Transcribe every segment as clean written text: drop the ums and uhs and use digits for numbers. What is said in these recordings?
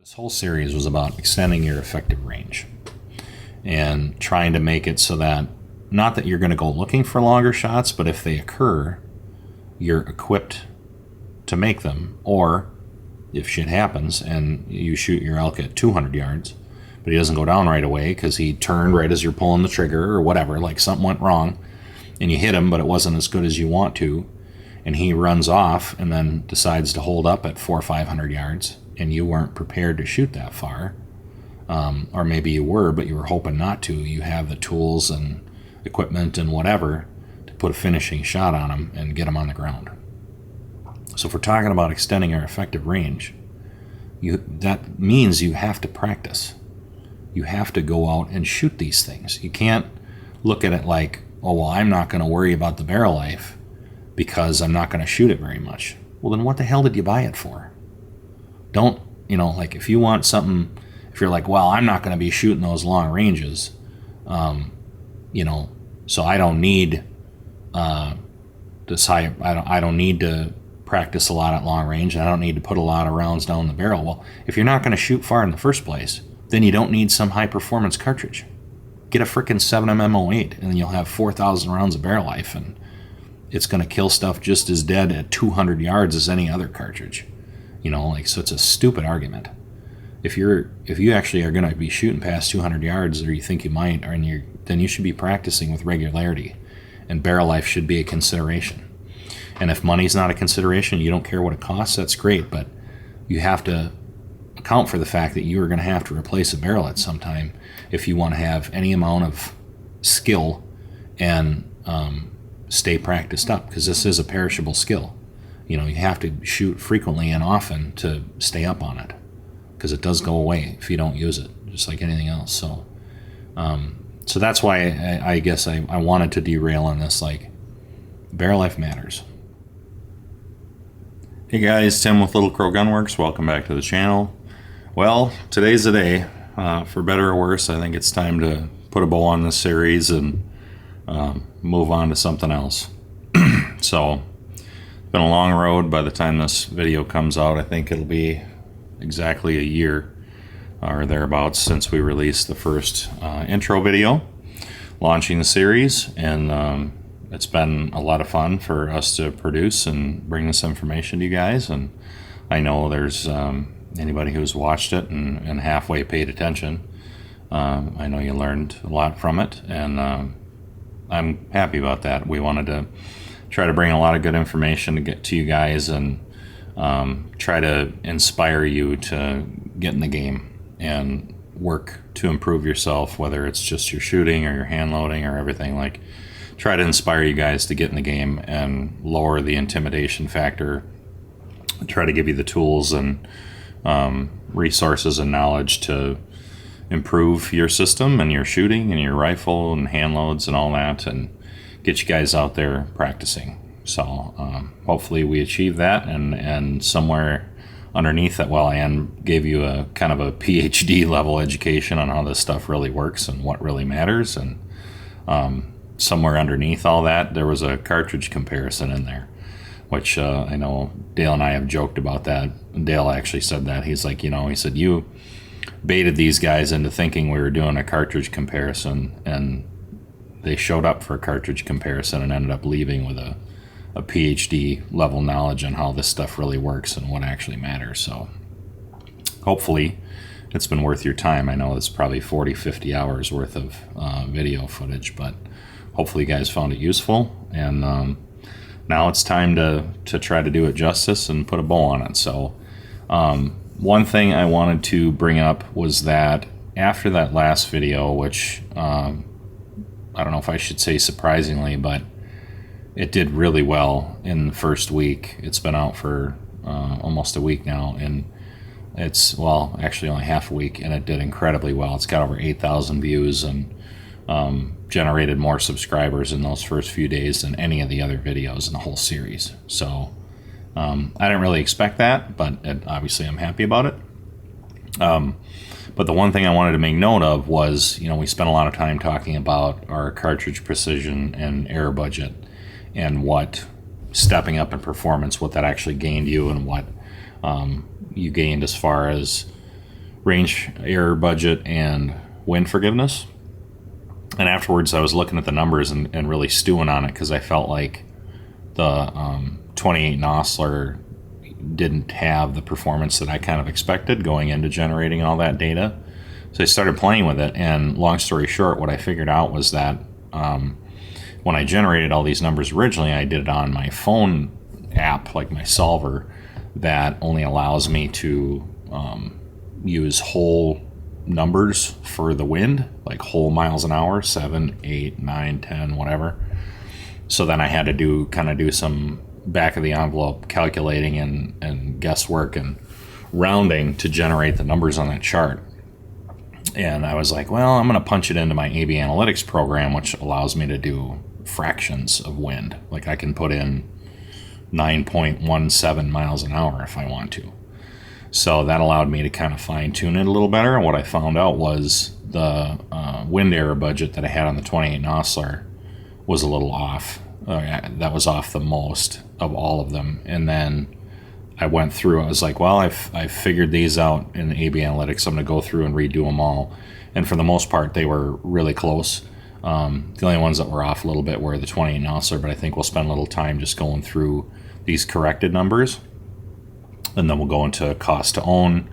This whole series was about extending your effective range and trying to make it so that, not that you're going to go looking for longer shots, but if they occur, you're equipped to make them. Or if shit happens and you shoot your elk at 200 yards, but he doesn't go down right away because he turned right as you're pulling the trigger or whatever, like something went wrong and you hit him, but it wasn't as good as you want to, and he runs off and then decides to hold up at 400 or 500 yards, and you weren't prepared to shoot that far, or maybe you were, but you were hoping not to. You have the tools and equipment and whatever to put a finishing shot on him and get him on the ground. So if we're talking about extending our effective range, that means you have to practice. You have to go out and shoot these things. You can't look at it like, oh, well, I'm not going to worry about the barrel life because I'm not going to shoot it very much. Well, then what the hell did you buy it for? Don't, like if you want something, if you're like, well, I'm not going to be shooting those long ranges, so I don't need I don't need to practice a lot at long range, and I don't need to put a lot of rounds down the barrel. Well, if you're not going to shoot far in the first place, then you don't need some high performance cartridge. Get a frickin' 7mm 08 and then you'll have 4,000 rounds of barrel life, and it's going to kill stuff just as dead at 200 yards as any other cartridge. So it's a stupid argument. If you actually are going to be shooting past 200 yards, or you think you might, then you should be practicing with regularity, and barrel life should be a consideration. And if money's not a consideration, you don't care what it costs, that's great, but you have to account for the fact that you are going to have to replace a barrel at some time if you want to have any amount of skill and stay practiced up, because this is a perishable skill. You have to shoot frequently and often to stay up on it, because it does go away if you don't use it, just like anything else. So that's why I guess I wanted to derail on this, like, barrel life matters. Hey guys, Tim with Little Crow Gunworks. Welcome back to the channel. Well, today's the day. For better or worse, I think it's time to put a bow on this series and move on to something else. So, it's been a long road. By the time this video comes out, I think it'll be exactly a year or thereabouts since we released the first intro video launching the series, and it's been a lot of fun for us to produce and bring this information to you guys. And I know there's anybody who's watched it and halfway paid attention. I know you learned a lot from it, and I'm happy about that. We wanted to try to bring a lot of good information to get to you guys, and try to inspire you to get in the game and work to improve yourself, whether it's just your shooting or your hand loading or everything. Like, try to inspire you guys to get in the game and lower the intimidation factor. Try to give you the tools and resources and knowledge to improve your system and your shooting and your rifle and hand loads and all that, and get you guys out there practicing. So hopefully we achieve that, and somewhere underneath that, well, Ann gave you a kind of a PhD level education on how this stuff really works and what really matters, and somewhere underneath all that there was a cartridge comparison in there, which I know Dale and I have joked about that. Dale actually said that. He's like, he said, you baited these guys into thinking we were doing a cartridge comparison, and they showed up for a cartridge comparison and ended up leaving with a PhD level knowledge on how this stuff really works and what actually matters. So hopefully it's been worth your time. I know it's probably 40-50 hours worth of video footage, but hopefully you guys found it useful, and now it's time to try to do it justice and put a bow on it. So one thing I wanted to bring up was that after that last video, which I don't know if I should say surprisingly, but it did really well in the first week. It's been out for almost a week now, and it's, well, actually only half a week, and it did incredibly well. It's got over 8,000 views and generated more subscribers in those first few days than any of the other videos in the whole series. So I didn't really expect that, but obviously I'm happy about it. But the one thing I wanted to make note of was, we spent a lot of time talking about our cartridge precision and air budget, and what stepping up in performance, what that actually gained you, and what you gained as far as range error budget and wind forgiveness. And afterwards, I was looking at the numbers and really stewing on it, because I felt like the 28 Nosler didn't have the performance that I kind of expected going into generating all that data. So I started playing with it, and long story short, what I figured out was that when I generated all these numbers originally, I did it on my phone app, like my solver, that only allows me to use whole numbers for the wind, like whole miles an hour, 7, 8, 9, 10, whatever. So then I had to do some back of the envelope calculating and guesswork and rounding to generate the numbers on that chart. And I was like, well, I'm going to punch it into my AB Analytics program, which allows me to do fractions of wind. Like I can put in 9.17 miles an hour if I want to. So that allowed me to kind of fine tune it a little better. And what I found out was the wind error budget that I had on the 28 Nosler was a little off. That was off the most of all of them. And then I went through, I was like, well, I've figured these out in AB Analytics. I'm going to go through and redo them all. And for the most part, they were really close. The only ones that were off a little bit were the 28 Nosler, but I think we'll spend a little time just going through these corrected numbers. And then we'll go into cost to own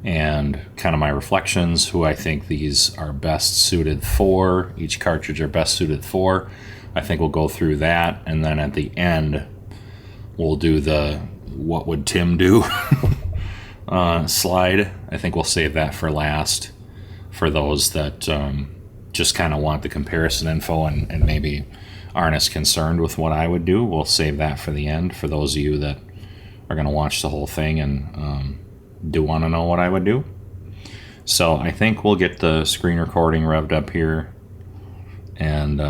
and kind of my reflections, who I think these are best suited for, each cartridge are best suited for. I think we'll go through that. And then at the end, we'll do the what would Tim do slide. I think we'll save that for last for those that just kind of want the comparison info and maybe aren't as concerned with what I would do. We'll save that for the end for those of you that are going to watch the whole thing and do want to know what I would do. So I think we'll get the screen recording revved up here, and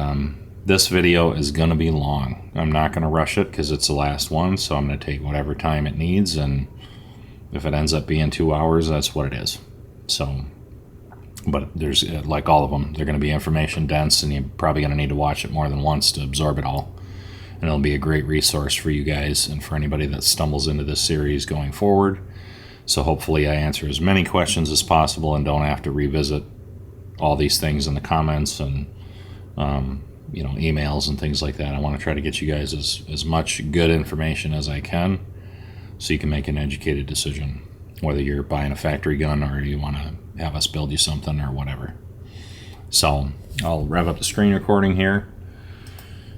this video is going to be long. I'm not going to rush it because it's the last one, so I'm going to take whatever time it needs, and if it ends up being 2 hours, that's what it is. So, but there's, like all of them, they're going to be information dense, and you're probably going to need to watch it more than once to absorb it all. And it'll be a great resource for you guys and for anybody that stumbles into this series going forward. So hopefully I answer as many questions as possible and don't have to revisit all these things in the comments and emails and things like that. I want to try to get you guys as much good information as I can so you can make an educated decision, whether you're buying a factory gun or you want to have us build you something or whatever. So I'll rev up the screen recording here.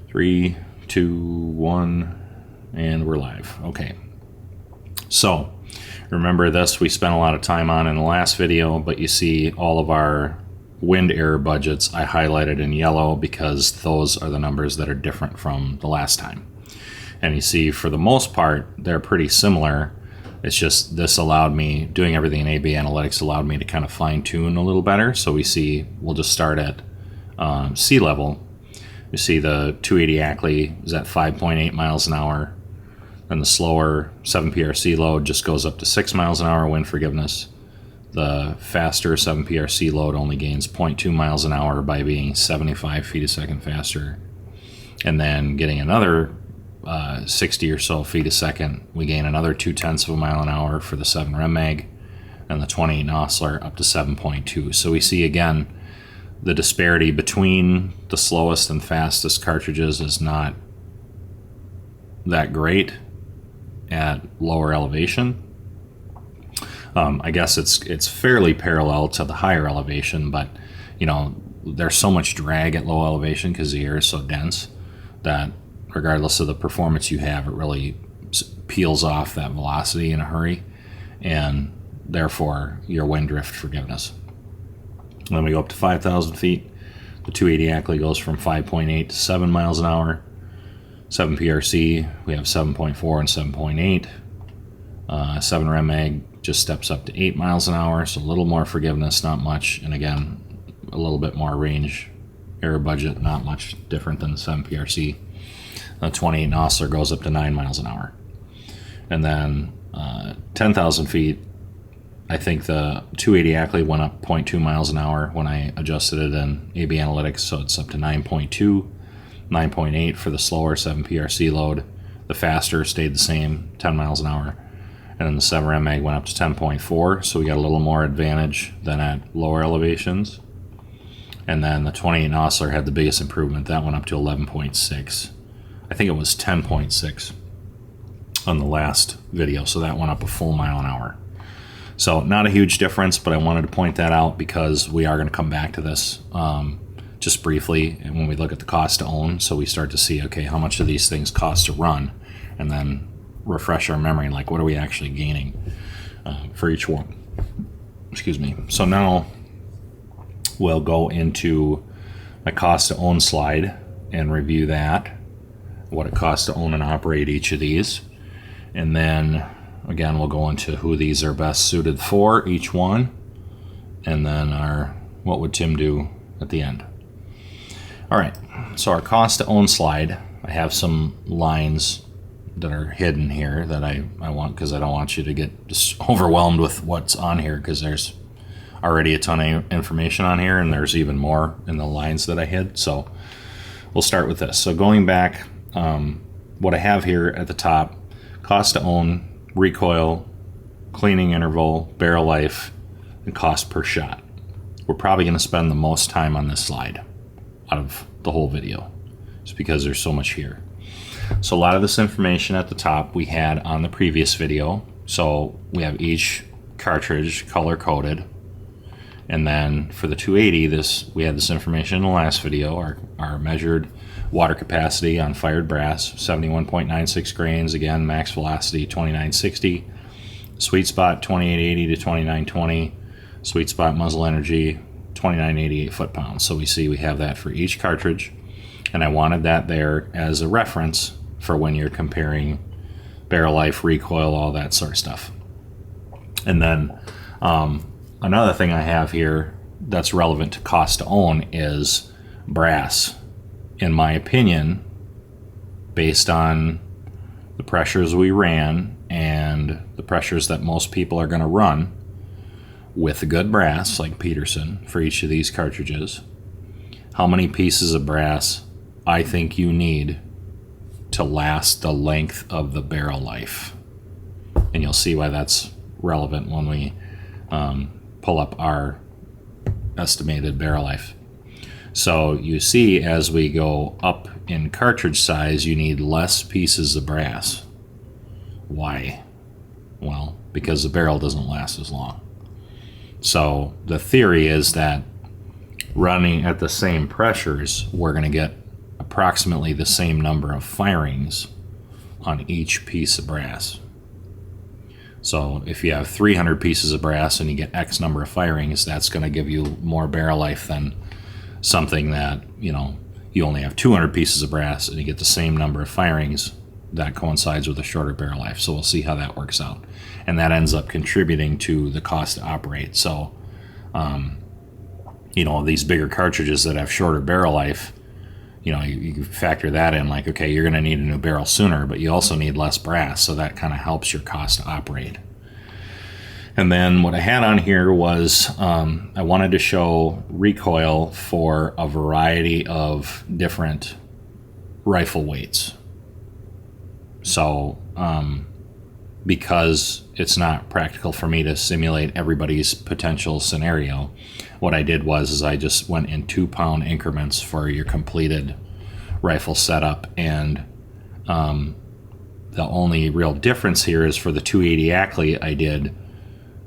3, 2, 1, and we're live. Okay. So remember this, we spent a lot of time on in the last video, but you see all of our wind error budgets I highlighted in yellow because those are the numbers that are different from the last time. And you see, for the most part, they're pretty similar. It's just this allowed me, doing everything in AB Analytics allowed me to kind of fine tune a little better. So we see, we'll just start at sea level. You see the 280 Ackley is at 5.8 miles an hour. And the slower 7PRC load just goes up to 6 miles an hour wind forgiveness. The faster 7PRC load only gains 0.2 miles an hour by being 75 feet a second faster. And then getting another 60 or so feet a second, we gain another 0.2 of a mile an hour for the 7 Rem Mag, and the 28 Nosler up to 7.2. So we see again the disparity between the slowest and fastest cartridges is not that great at lower elevation. I guess it's fairly parallel to the higher elevation, but there's so much drag at low elevation because the air is so dense that regardless of the performance you have, it really peels off that velocity in a hurry, and therefore your wind drift forgiveness. And then we go up to 5,000 feet. The 280 Ackley goes from 5.8 to 7 miles an hour. 7PRC, we have 7.4 and 7.8. 7 Rem Mag just steps up to 8 miles an hour, so a little more forgiveness, not much. And again, a little bit more range error budget, not much different than the 7PRC. The 28 Nosler goes up to 9 miles an hour. And then 10,000 feet, I think the 280 Ackley went up 0.2 miles an hour when I adjusted it in AB Analytics, so it's up to 9.2, 9.8 for the slower 7PRC load. The faster stayed the same, 10 miles an hour. and then the 7 mag went up to 10.4, so we got a little more advantage than at lower elevations. And then the 28 Nosler had the biggest improvement. That went up to 11.6. I think it was 10.6 on the last video, so that went up a full mile an hour. So not a huge difference, but I wanted to point that out because we are going to come back to this just briefly and when we look at the cost to own. So we start to see, okay, how much do these things cost to run, and then refresh our memory, like what are we actually gaining for each one. Excuse me. So now we'll go into my cost to own slide and review that, what it costs to own and operate each of these. And then again, we'll go into who these are best suited for, each one, and then our what would Tim do at the end. All right, so our cost to own slide, I have some lines that are hidden here that I want, because I don't want you to get just overwhelmed with what's on here, because there's already a ton of information on here, and there's even more in the lines that I hid. So we'll start with this. So going back, what I have here at the top, cost to own, recoil, cleaning interval, barrel life, and cost per shot. We're probably going to spend the most time on this slide out of the whole video, just because there's so much here. So a lot of this information at the top we had on the previous video. So we have each cartridge color coded, and then for the 280, we had this information in the last video. Our measured water capacity on fired brass, 71.96 grains. Again, max velocity 2960. Sweet spot 2880 to 2920. Sweet spot muzzle energy 2988 foot-pounds. So we see we have that for each cartridge, and I wanted that there as a reference for when you're comparing barrel life, recoil, all that sort of stuff. And then another thing I have here that's relevant to cost to own is brass. In my opinion, based on the pressures we ran and the pressures that most people are going to run with a good brass like Peterson for each of these cartridges, how many pieces of brass I think you need to last the length of the barrel life. And you'll see why that's relevant when we pull up our estimated barrel life. So you see, as we go up in cartridge size, you need less pieces of brass. Why? Well, because the barrel doesn't last as long. So the theory is that running at the same pressures, we're going to get approximately the same number of firings on each piece of brass. So if you have 300 pieces of brass and you get X number of firings, that's going to give you more barrel life than something that, you only have 200 pieces of brass and you get the same number of firings. That coincides with a shorter barrel life. So we'll see how that works out. And that ends up contributing to the cost to operate. So, these bigger cartridges that have shorter barrel life, you factor that in, like, okay, you're going to need a new barrel sooner, but you also need less brass. So that kind of helps your cost to operate. And then what I had on here was I wanted to show recoil for a variety of different rifle weights. So because it's not practical for me to simulate everybody's potential scenario, what I did was I just went in 2-pound increments for your completed rifle setup. And the only real difference here is for the 280 Ackley, I did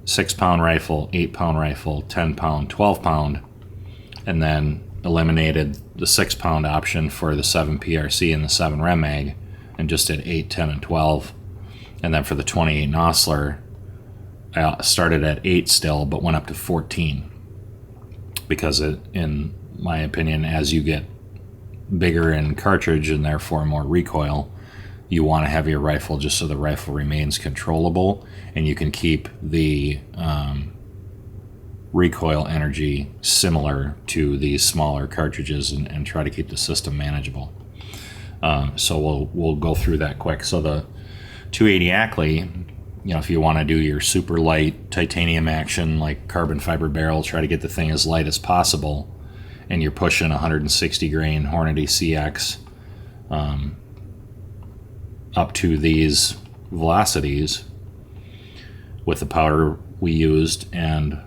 6-pound rifle, 8-pound rifle, 10-pound, 12-pound, and then eliminated the 6-pound option for the 7 PRC and the 7 Rem Mag, and just did 8, 10, and 12. And then for the 28 Nosler, I started at 8 still, but went up to 14. Because in my opinion, as you get bigger in cartridge and therefore more recoil, you want to have your rifle just so the rifle remains controllable and you can keep the recoil energy similar to these smaller cartridges and try to keep the system manageable. So we'll go through that quick. So the 280 Ackley, if you want to do your super light titanium action like carbon fiber barrel, try to get the thing as light as possible, and you're pushing 160 grain Hornady CX up to these velocities, with the powder we used, and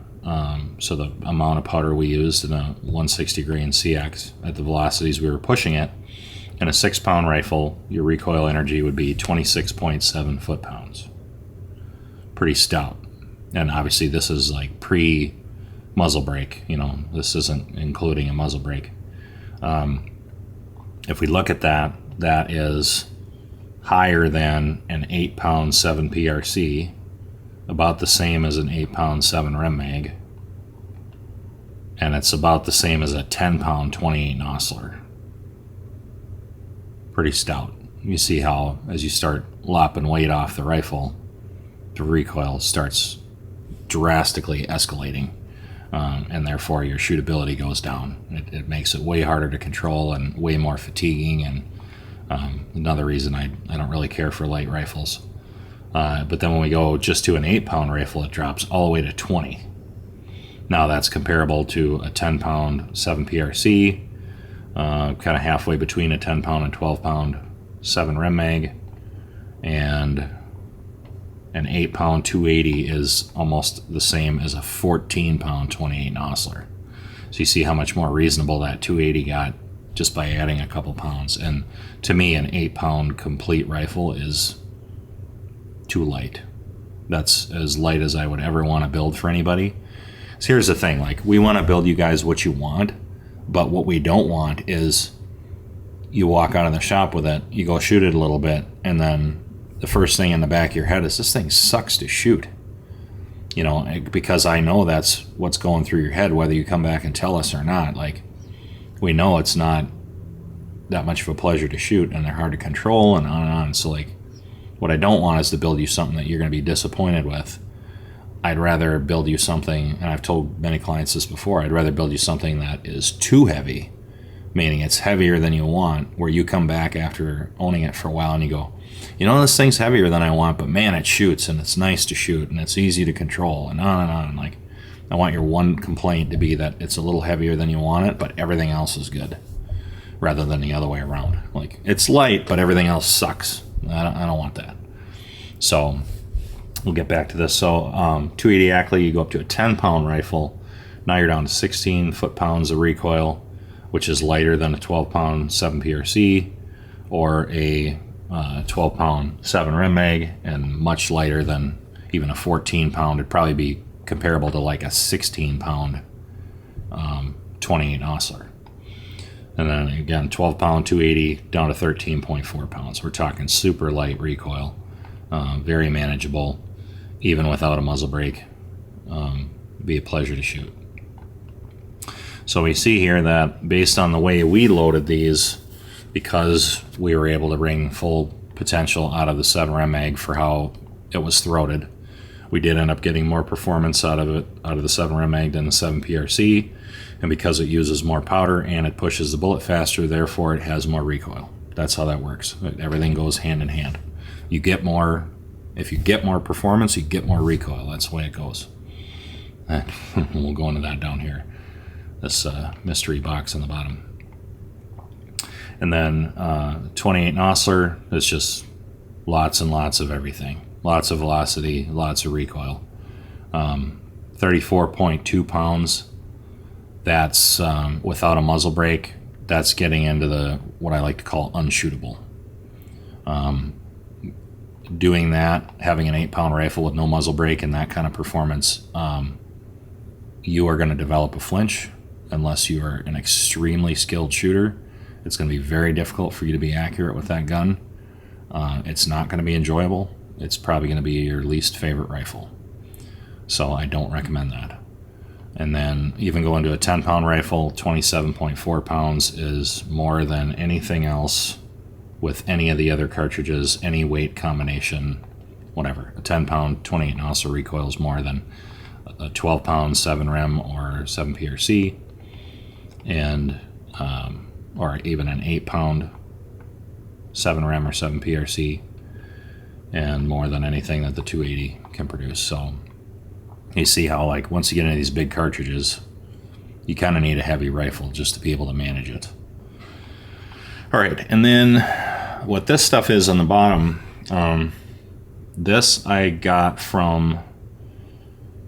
so the amount of powder we used in a 160 grain CX at the velocities we were pushing it. In a 6-pound rifle, your recoil energy would be 26.7 foot-pounds. Pretty stout. And obviously this is like pre-muzzle brake. This isn't including a muzzle brake. If we look at that, that is higher than an 8-pound 7 PRC, about the same as an 8-pound 7 Rem Mag, and it's about the same as a 10-pound 28 Nosler. Pretty stout. You see how as you start lopping weight off the rifle, the recoil starts drastically escalating, and therefore your shootability goes down. It makes it way harder to control and way more fatiguing, and another reason I don't really care for light rifles. But then when we go just to an 8-pound rifle, it drops all the way to 20. Now that's comparable to a 10-pound 7 PRC, kind of halfway between a 10-pound and 12-pound 7 Rem Mag, and an 8-pound 280 is almost the same as a 14-pound 28 Nosler. So you see how much more reasonable that 280 got just by adding a couple pounds. And to me, an 8-pound complete rifle is too light. That's as light as I would ever want to build for anybody. So here's the thing, like, we want to build you guys what you want, but what we don't want is you walk out of the shop with it, you go shoot it a little bit, and then the first thing in the back of your head is, this thing sucks to shoot. Because I know that's what's going through your head, whether you come back and tell us or not. Like, we know it's not that much of a pleasure to shoot, and they're hard to control, and on and on. So, like, what I don't want is to build you something that you're going to be disappointed with. I'd rather build you something, and I've told many clients this before, I'd rather build you something that is too heavy, meaning it's heavier than you want, where you come back after owning it for a while and you go, this thing's heavier than I want, but man, it shoots, and it's nice to shoot, and it's easy to control, and on and on. Like, I want your one complaint to be that it's a little heavier than you want it, but everything else is good, rather than the other way around. Like, it's light, but everything else sucks. I don't want that. So we'll get back to this. So 280 Ackley, you go up to a 10-pound rifle. Now you're down to 16 foot-pounds of recoil, which is lighter than a 12-pound 7 PRC or a 12-pound 7 Rem Mag, and much lighter than even a 14-pound. It'd probably be comparable to like a 16-pound 28 Nosler. And then again, 12-pound 280 down to 13.4 pounds. We're talking super light recoil, very manageable, even without a muzzle brake. Be a pleasure to shoot. So we see here that based on the way we loaded these, because we were able to bring full potential out of the 7 Rem Mag for how it was throated, we did end up getting more performance out of the 7 Rem Mag than the 7 PRC. And because it uses more powder and it pushes the bullet faster, therefore it has more recoil. That's how that works. Everything goes hand in hand. You get more, if you get more performance, you get more recoil. That's the way it goes. We'll go into that down here. This mystery box on the bottom. And then 28 Nosler is just lots and lots of everything. Lots of velocity, lots of recoil. 34.2 pounds. That's without a muzzle brake. That's getting into the what I like to call unshootable. Doing that, having an 8-pound rifle with no muzzle brake and that kind of performance, you are going to develop a flinch unless you are an extremely skilled shooter. It's going to be very difficult for you to be accurate with that gun. It's not going to be enjoyable. It's probably going to be your least favorite rifle. So I don't recommend that. And then even going to a 10-pound rifle, 27.4 pounds is more than anything else with any of the other cartridges, any weight combination, whatever. A 10-pound 28 Nosler recoil is more than a 12-pound 7 Rem or 7 PRC, and or even an 8-pound 7 Rem or 7 PRC, and more than anything that the 280 can produce. So you see how, like, once you get into these big cartridges, you kind of need a heavy rifle just to be able to manage it. All right, and then what this stuff is on the bottom, this I got from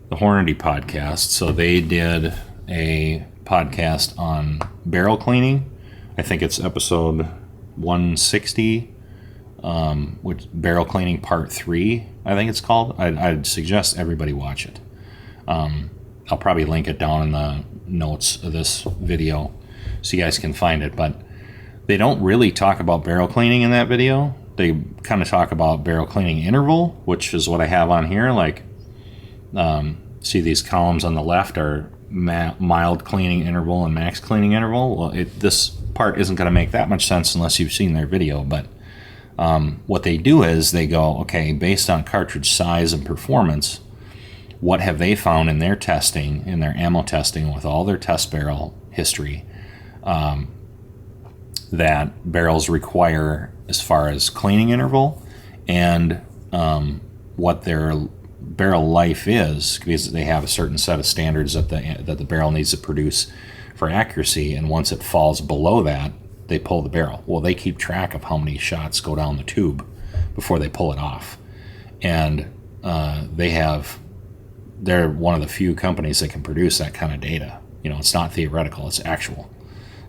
the Hornady podcast. So they did a podcast on barrel cleaning. I think it's episode 160, which barrel cleaning part 3, I think it's called. I'd suggest everybody watch it. I'll probably link it down in the notes of this video so you guys can find it. But they don't really talk about barrel cleaning in that video. They kind of talk about barrel cleaning interval, which is what I have on here. Like, see these columns on the left are mild cleaning interval and max cleaning interval. Well, this part isn't going to make that much sense unless you've seen their video. But what they do is they go, okay, based on cartridge size and performance, what have they found in their testing, in their ammo testing with all their test barrel history, that barrels require as far as cleaning interval and what their barrel life is, because they have a certain set of standards that the barrel needs to produce for accuracy, and once it falls below that, they pull the barrel. Well, they keep track of how many shots go down the tube before they pull it off, and they're one of the few companies that can produce that kind of data. You know, it's not theoretical, it's actual.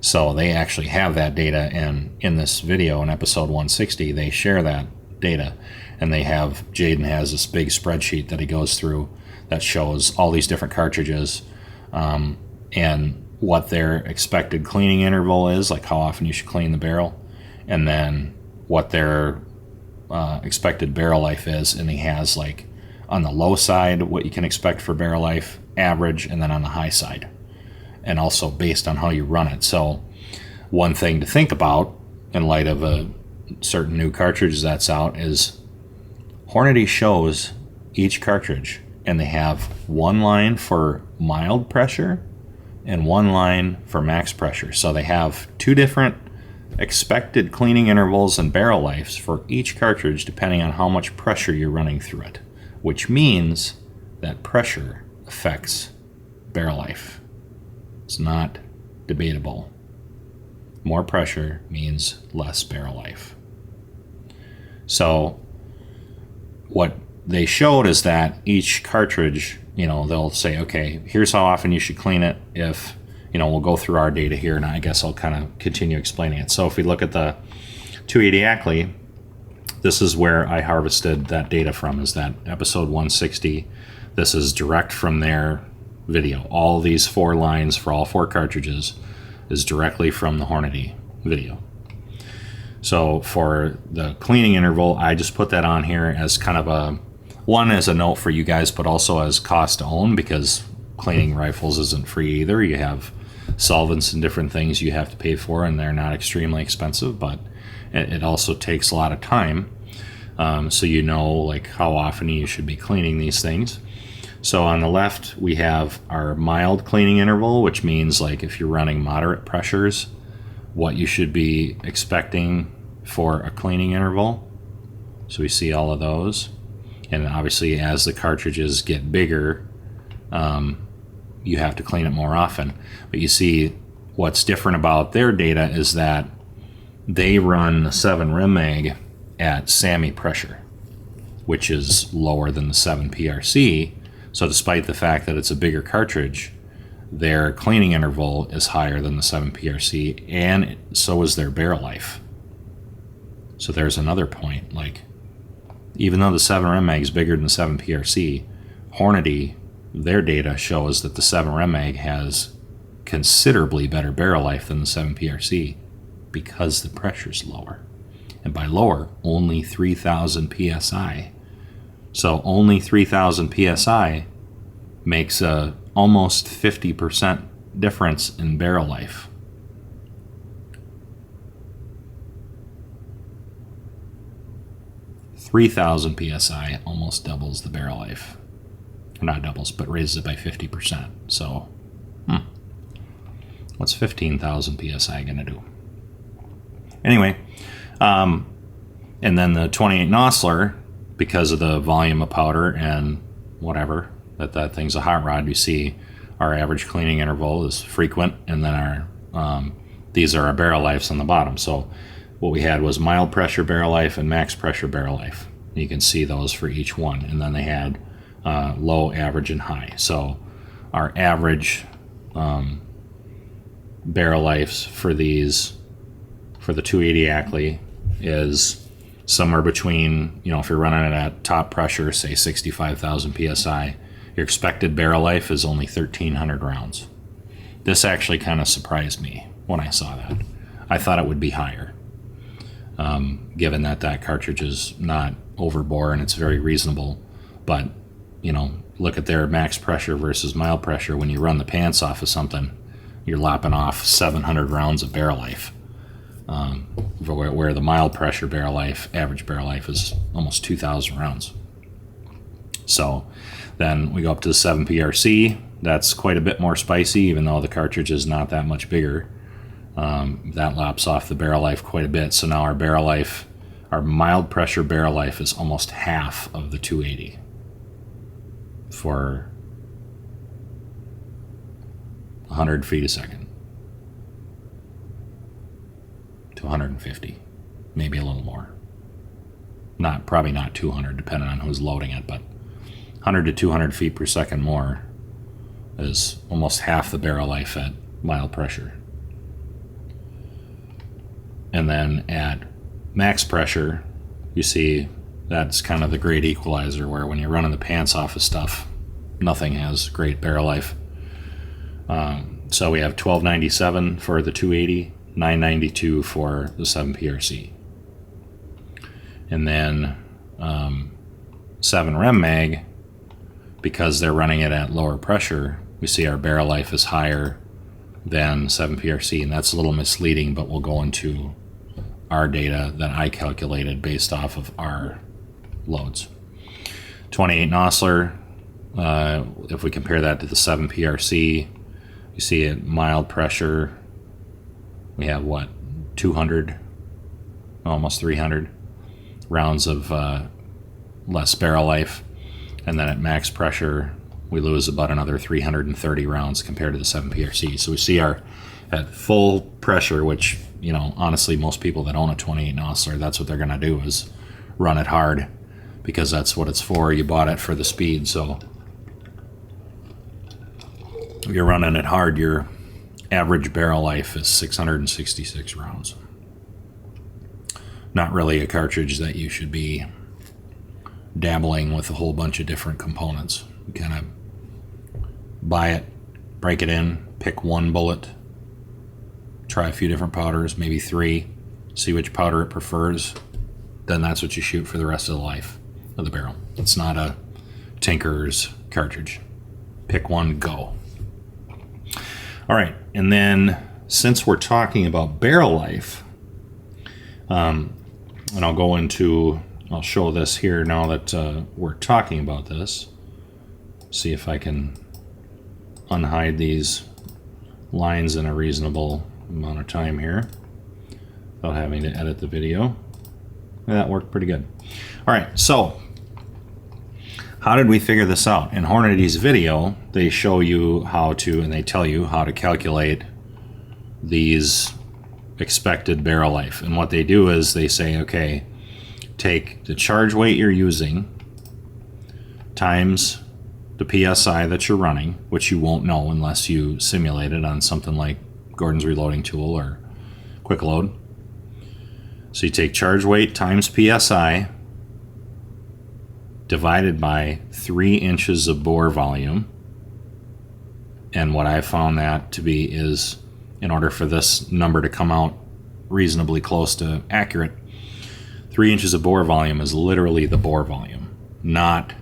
So they actually have that data, and in this video, in episode 160, they share that data. And Jaden has this big spreadsheet that he goes through that shows all these different cartridges and what their expected cleaning interval is, like how often you should clean the barrel, and then what their expected barrel life is. And he has, like, on the low side what you can expect for barrel life, average, and then on the high side, and also based on how you run it. So one thing to think about in light of a certain new cartridge that's out is Hornady shows each cartridge, and they have one line for mild pressure and one line for max pressure. So they have two different expected cleaning intervals and barrel lives for each cartridge depending on how much pressure you're running through it, which means that pressure affects barrel life. It's not debatable. More pressure means less barrel life. So what they showed is that each cartridge, they'll say, okay, here's how often you should clean it. If, we'll go through our data here, and I guess I'll kind of continue explaining it. So if we look at the 280 Ackley, this is where I harvested that data from, is that episode 160. This is direct from their video. All these 4 lines for all 4 cartridges is directly from the Hornady video. So for the cleaning interval, I just put that on here as kind of as a note for you guys, but also as cost to own, because cleaning rifles isn't free either. You have solvents and different things you have to pay for, and they're not extremely expensive, but it also takes a lot of time. So like how often you should be cleaning these things. So on the left, we have our mild cleaning interval, which means like if you're running moderate pressures, what you should be expecting for a cleaning interval. So we see all of those. And obviously as the cartridges get bigger, you have to clean it more often. But you see what's different about their data is that they run the 7 rim mag at SAMI pressure, which is lower than the 7 PRC. So despite the fact that it's a bigger cartridge, their cleaning interval is higher than the 7 PRC, and so is their barrel life. So there's another point. Like, even though the 7 Rem Mag is bigger than the 7 PRC, Hornady, their data shows that the 7 Rem Mag has considerably better barrel life than the 7 PRC because the pressure's lower. And by lower, only 3,000 PSI. So only 3,000 PSI makes a almost 50% difference in barrel life. (3,000 PSI almost doubles the barrel life. Or not doubles, but raises it by 50%. So, what's 15,000 PSI going to do? Anyway, and then the 28 Nosler, because of the volume of powder and whatever, that thing's a hot rod, you see our average cleaning interval is frequent, and then our these are our barrel lives on the bottom. So what we had was mild pressure barrel life and max pressure barrel life. You can see those for each one. And then they had low, average, and high. So our average barrel life for these, for the 280 Ackley, is somewhere between, if you're running it at top pressure, say 65,000 psi, your expected barrel life is only 1,300 rounds. This actually kind of surprised me when I saw that. I thought it would be higher, given that cartridge is not overbore and it's very reasonable. But, look at their max pressure versus mild pressure. When you run the pants off of something, you're lopping off 700 rounds of barrel life, where the mild pressure barrel life, average barrel life, is almost 2,000 rounds. So then we go up to the 7PRC. That's quite a bit more spicy, even though the cartridge is not that much bigger. That lops off the barrel life quite a bit. So now our barrel life, our mild pressure barrel life, is almost half of the 280 for 100 feet a second to 150, maybe a little more. Probably not 200, depending on who's loading it, but 100 to 200 feet per second more is almost half the barrel life at mild pressure. And then at max pressure, you see that's kind of the great equalizer, where when you're running the pants off of stuff, nothing has great barrel life. So we have 1297 for the 280, 992 for the 7PRC. And then 7 Rem Mag, because they're running it at lower pressure, we see our barrel life is higher than 7PRC, and that's a little misleading, but we'll go into our data that I calculated based off of our loads. 28 Nosler, if we compare that to the 7PRC, you see at mild pressure, we have 200, almost 300 rounds of less barrel life. And then at max pressure, we lose about another 330 rounds compared to the 7PRC. So we see our, at full pressure, which, honestly, most people that own a 28 Nosler, that's what they're going to do, is run it hard, because that's what it's for. You bought it for the speed. So if you're running it hard, your average barrel life is 666 rounds. Not really a cartridge that you should be dabbling with a whole bunch of different components. You kind of buy it, break it in, pick one bullet, try a few different powders, maybe 3, see which powder it prefers, then that's what you shoot for the rest of the life of the barrel. It's not a tinker's cartridge. Pick one, go. All right, and then since we're talking about barrel life, and I'll show this here now that we're talking about this. See if I can unhide these lines in a reasonable amount of time here without having to edit the video. That worked pretty good. All right, so how did we figure this out? In Hornady's video, they show you how to, and they tell you how to calculate these expected barrel life. And what they do is they say, okay, take the charge weight you're using times the PSI that you're running, which you won't know unless you simulate it on something like Gordon's Reloading Tool or Quick Load. So you take charge weight times PSI divided by 3 inches of bore volume. And what I found that to be is, in order for this number to come out reasonably close to accurate, 3 inches of bore volume is literally the bore volume, not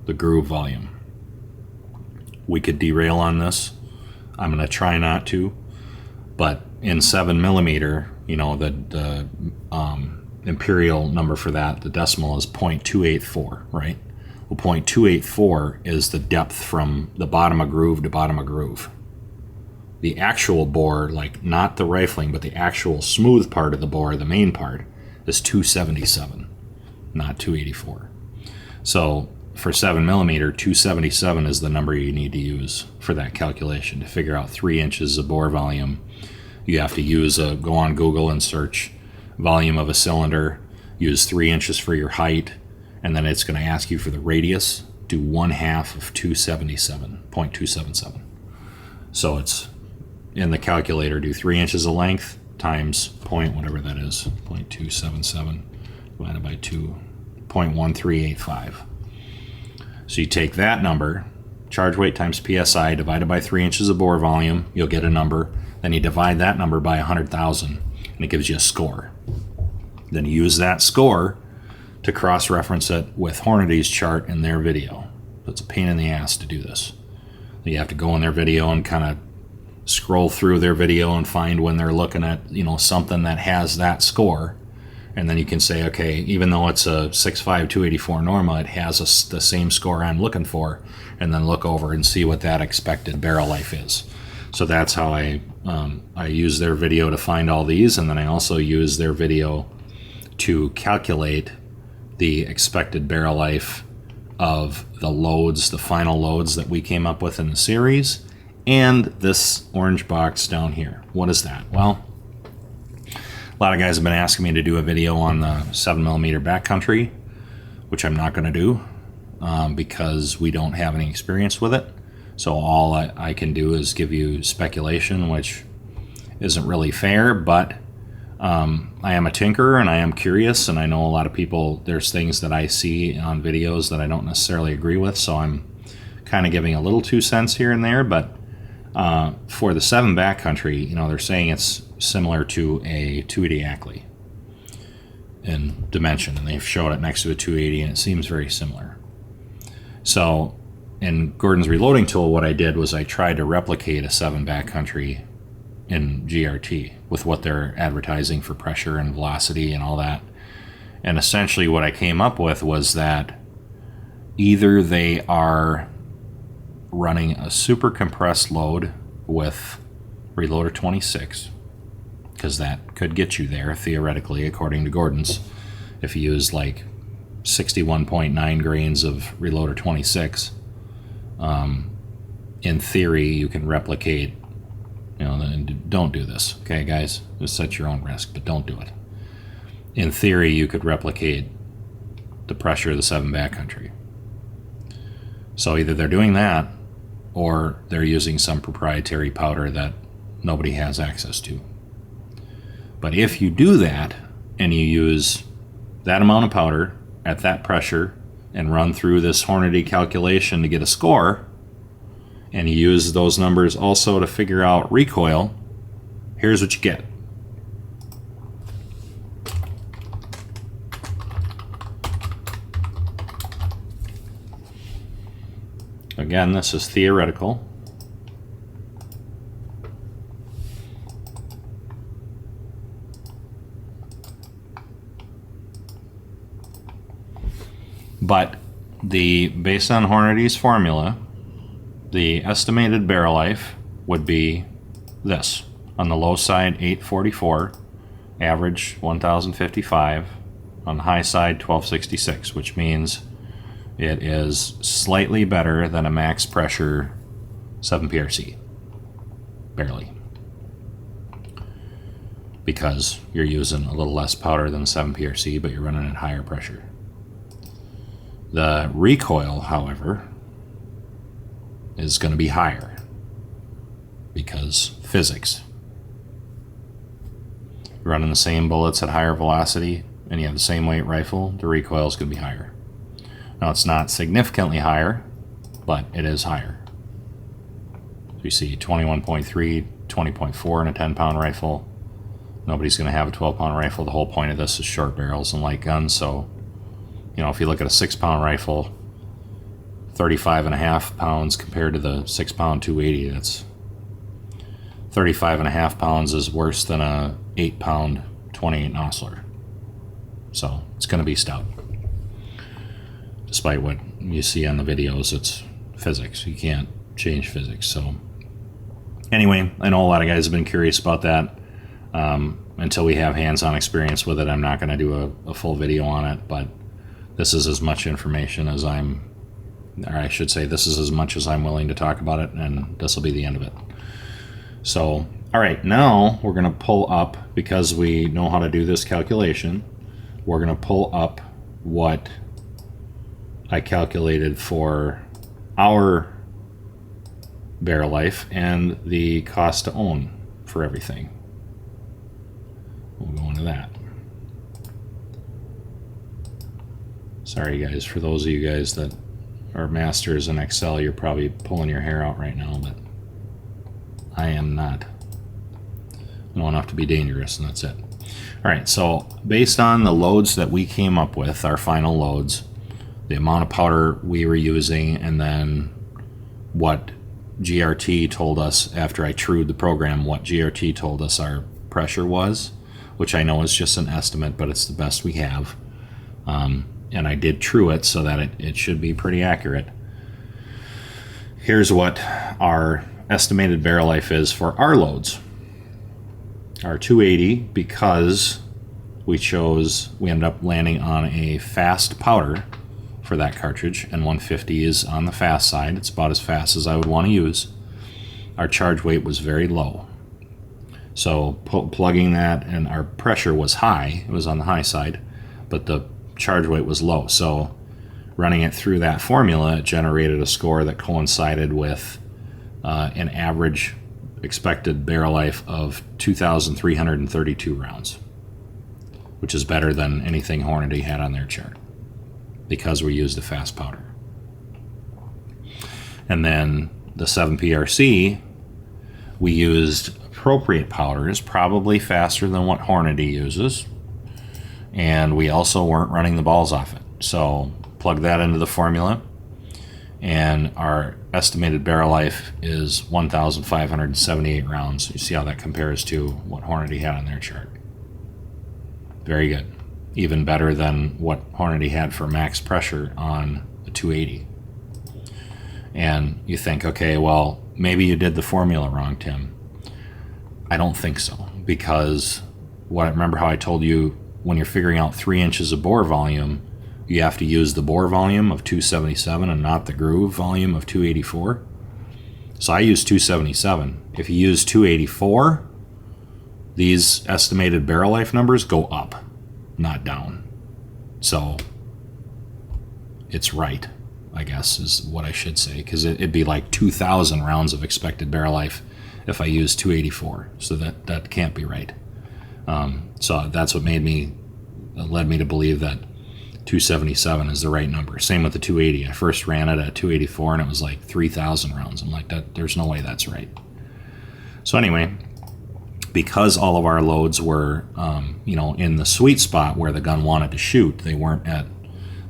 the groove volume. We could derail on this. I'm going to try not to, but in 7mm, the imperial number for that, the decimal is 0.284, right? Well, 0.284 is the depth from the bottom of groove to bottom of groove. The actual bore, like not the rifling, but the actual smooth part of the bore, the main part, is 277, not 284. So for 7mm, 277 is the number you need to use for that calculation to figure out 3 inches of bore volume. You have to go on Google and search volume of a cylinder, use 3 inches for your height, and then it's going to ask you for the radius do 1/2 of 277.277. So it's in the calculator, do 3 inches of length times point whatever that is, 0.277 divided by 2.1385. So you take that number, charge weight times PSI divided by 3 inches of bore volume, you'll get a number. Then you divide that number by 100,000 and it gives you a score. Then you use that score to cross-reference it with Hornady's chart in their video. So it's a pain in the ass to do this. You have to go in their video and kind of scroll through their video and find when they're looking at, something that has that score. And then you can say, okay, even though it's a 6.5 284 Norma, it has the same score I'm looking for, and then look over and see what that expected barrel life is. So that's how I use their video to find all these, and then I also use their video to calculate the expected barrel life of the loads, the final loads that we came up with in the series, and this orange box down here. What is that? Well, a lot of guys have been asking me to do a video on the 7mm backcountry, which I'm not going to do because we don't have any experience with it. So all I can do is give you speculation, which isn't really fair, but I am a tinkerer and I am curious, and I know a lot of people, there's things that I see on videos that I don't necessarily agree with, so I'm kind of giving a little 2 cents here and there. But for the 7 backcountry, they're saying it's similar to a 280 Ackley in dimension, and they've showed it next to a 280 and it seems very similar. So in Gordon's reloading tool, what I did was I tried to replicate a 7 backcountry in GRT with what they're advertising for pressure and velocity and all that. And essentially what I came up with was that either they are running a super compressed load with Reloader 26, because that could get you there theoretically according to Gordon's. If you use like 61.9 grains of Reloader 26, in theory you can replicate, don't do this, okay guys, just at your own risk, but don't do it. In theory you could replicate the pressure of the 7 backcountry. So either they're doing that or they're using some proprietary powder that nobody has access to. But if you do that and you use that amount of powder at that pressure and run through this Hornady calculation to get a score, and you use those numbers also to figure out recoil, here's what you get. Again, this is theoretical. But based on Hornady's formula, the estimated barrel life would be this. On the low side, 844, average 1055, on the high side, 1266, which means it is slightly better than a max pressure 7PRC. Barely. Because you're using a little less powder than 7PRC, but you're running at higher pressure. The recoil, however, is going to be higher because physics. You're running the same bullets at higher velocity and you have the same weight rifle, the recoil is going to be higher. Now it's not significantly higher, but it is higher. So you see 21.3, 20.4 in a 10-pound rifle. Nobody's going to have a 12-pound rifle. The whole point of this is short barrels and light guns, so if you look at a 6-pound rifle, 35.5 pounds compared to the 6-pound 280, that's 35.5 pounds is worse than a 8-pound 28 Nosler. So it's going to be stout. Despite what you see on the videos, it's physics. You can't change physics. So anyway, I know a lot of guys have been curious about that. Until we have hands-on experience with it, I'm not going to do a full video on it, but this is as much information as this is as much as I'm willing to talk about it, and this will be the end of it. So, all right, now we're going to pull up, because we know how to do this calculation, we're going to pull up what I calculated for our barrel life and the cost to own for everything. We'll go into that. Sorry guys, for those of you guys that are masters in Excel, you're probably pulling your hair out right now, but I am not. I know enough to be dangerous, and that's it. Alright, so based on the loads that we came up with, our final loads, the amount of powder we were using, and then what GRT told us after I trued the program, what GRT told us our pressure was, which I know is just an estimate, but it's the best we have. And I did true it so that it should be pretty accurate. Here's what our estimated barrel life is for our loads. Our 280, because we ended up landing on a fast powder for that cartridge, and 150 is on the fast side. It's about as fast as I would want to use. Our charge weight was very low. So plugging that, and our pressure was high, it was on the high side, but the charge weight was low. So running it through that formula, it generated a score that coincided with an average expected barrel life of 2,332 rounds, which is better than anything Hornady had on their chart because we used a fast powder. And then the 7PRC, we used appropriate powders, probably faster than what Hornady uses, and we also weren't running the balls off it. So plug that into the formula, and our estimated barrel life is 1,578 rounds. You see how that compares to what Hornady had on their chart. Very good. Even better than what Hornady had for max pressure on the 280. And you think, okay, well, maybe you did the formula wrong, Tim. I don't think so, because remember how I told you when you're figuring out 3 inches of bore volume, you have to use the bore volume of 277 and not the groove volume of 284. So I use 277. If you use 284, these estimated barrel life numbers go up, not down. So it's right, I guess, is what I should say, because it'd be like 2,000 rounds of expected barrel life if I use 284. So that can't be right. So that's what led me to believe that 277 is the right number. Same with the 280. I first ran it at 284 and it was like 3,000 rounds. I'm like, there's no way that's right. So anyway, because all of our loads were in the sweet spot where the gun wanted to shoot, they weren't at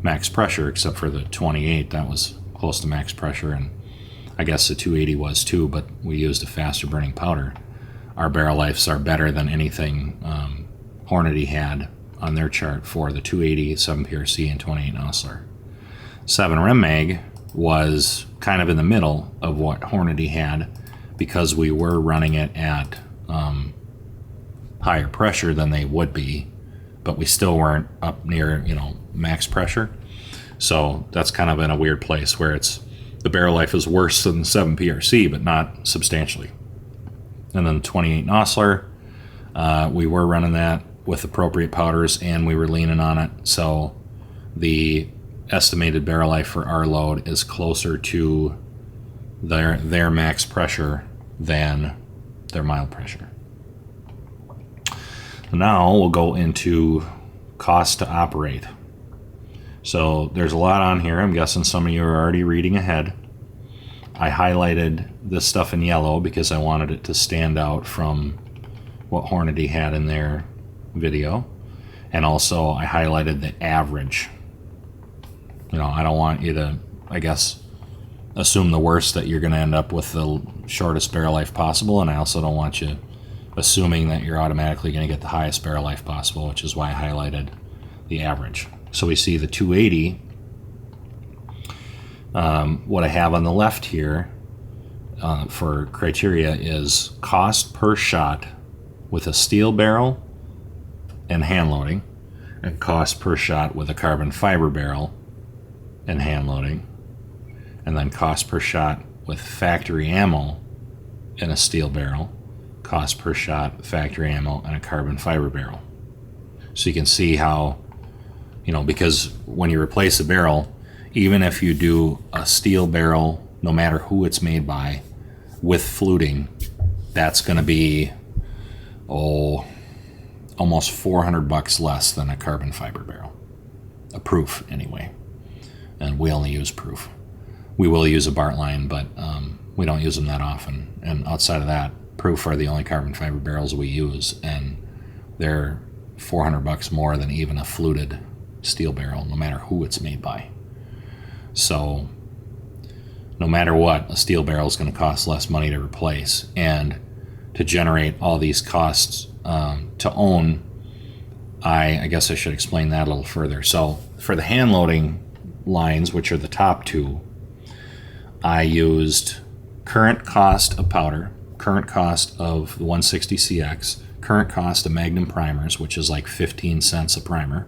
max pressure except for the 28. That was close to max pressure, and I guess the 280 was too, but we used a faster burning powder. Our barrel lives are better than anything Hornady had on their chart for the 280, 7PRC, and 28 Nosler. 7 Rem Mag was kind of in the middle of what Hornady had because we were running it at higher pressure than they would be, but we still weren't up near max pressure. So that's kind of in a weird place where the barrel life is worse than 7PRC, but not substantially. And then 28 Nosler, we were running that with appropriate powders, and we were leaning on it. So the estimated barrel life for our load is closer to their max pressure than their mild pressure. Now we'll go into cost to operate. So there's a lot on here. I'm guessing some of you are already reading ahead. I highlighted this stuff in yellow because I wanted it to stand out from what Hornady had in their video. And also I highlighted the average. I don't want you to, I guess, assume the worst, that you're going to end up with the shortest barrel life possible, and I also don't want you assuming that you're automatically going to get the highest barrel life possible, which is why I highlighted the average. So we see the 280. What I have on the left here for criteria is cost per shot with a steel barrel and hand loading, and cost per shot with a carbon fiber barrel and hand loading, and then cost per shot with factory ammo in a steel barrel, cost per shot factory ammo and a carbon fiber barrel. So you can see how, because when you replace a barrel, even if you do a steel barrel, no matter who it's made by, with fluting, that's going to be, almost $400 less than a carbon fiber barrel. A proof, anyway. And we only use proof. We will use a Bart line, but we don't use them that often. And outside of that, proof are the only carbon fiber barrels we use, and they're $400 more than even a fluted steel barrel, no matter who it's made by. So, no matter what, a steel barrel is going to cost less money to replace. And to generate all these costs to own, I guess I should explain that a little further. So, for the hand loading lines, which are the top two, I used current cost of powder, current cost of the 160CX, current cost of Magnum primers, which is like 15 cents a primer,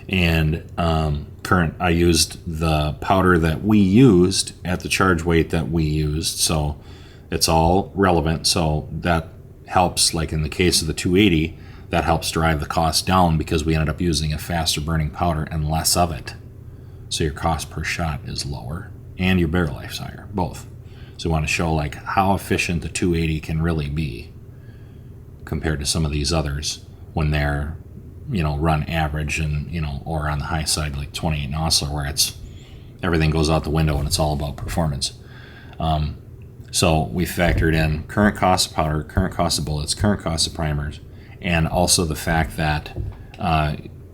and I used the powder that we used at the charge weight that we used, so it's all relevant. So that helps, like in the case of the 280, that helps drive the cost down because we ended up using a faster burning powder and less of it. So your cost per shot is lower and your barrel life's higher, both. So we want to show like how efficient the 280 can really be compared to some of these others when they're, run average and, or on the high side like 28 Nosler, where it's everything goes out the window and it's all about performance. So we factored in current cost of powder, current cost of bullets, current cost of primers, and also the fact that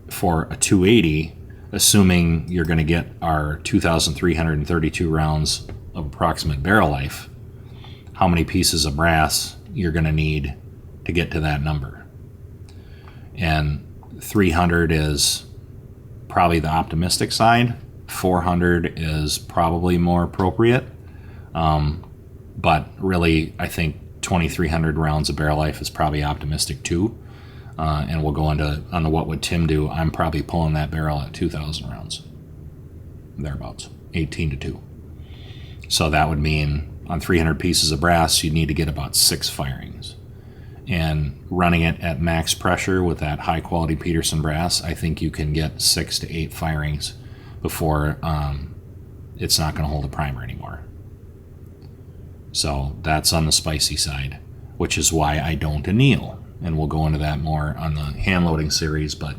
for a 280, assuming you're going to get our 2,332 rounds of approximate barrel life, how many pieces of brass you're going to need to get to that number. And 300 is probably the optimistic side. 400 is probably more appropriate. But really, I think 2,300 rounds of barrel life is probably optimistic too. And we'll go on the what would Tim do. I'm probably pulling that barrel at 2,000 rounds. Thereabouts. 18 to 2. So that would mean on 300 pieces of brass, you need to get about 6 firings. And running it at max pressure with that high quality Peterson brass, I think you can get 6 to 8 firings before it's not going to hold a primer anymore. So that's on the spicy side, which is why I don't anneal. And we'll go into that more on the hand loading series. But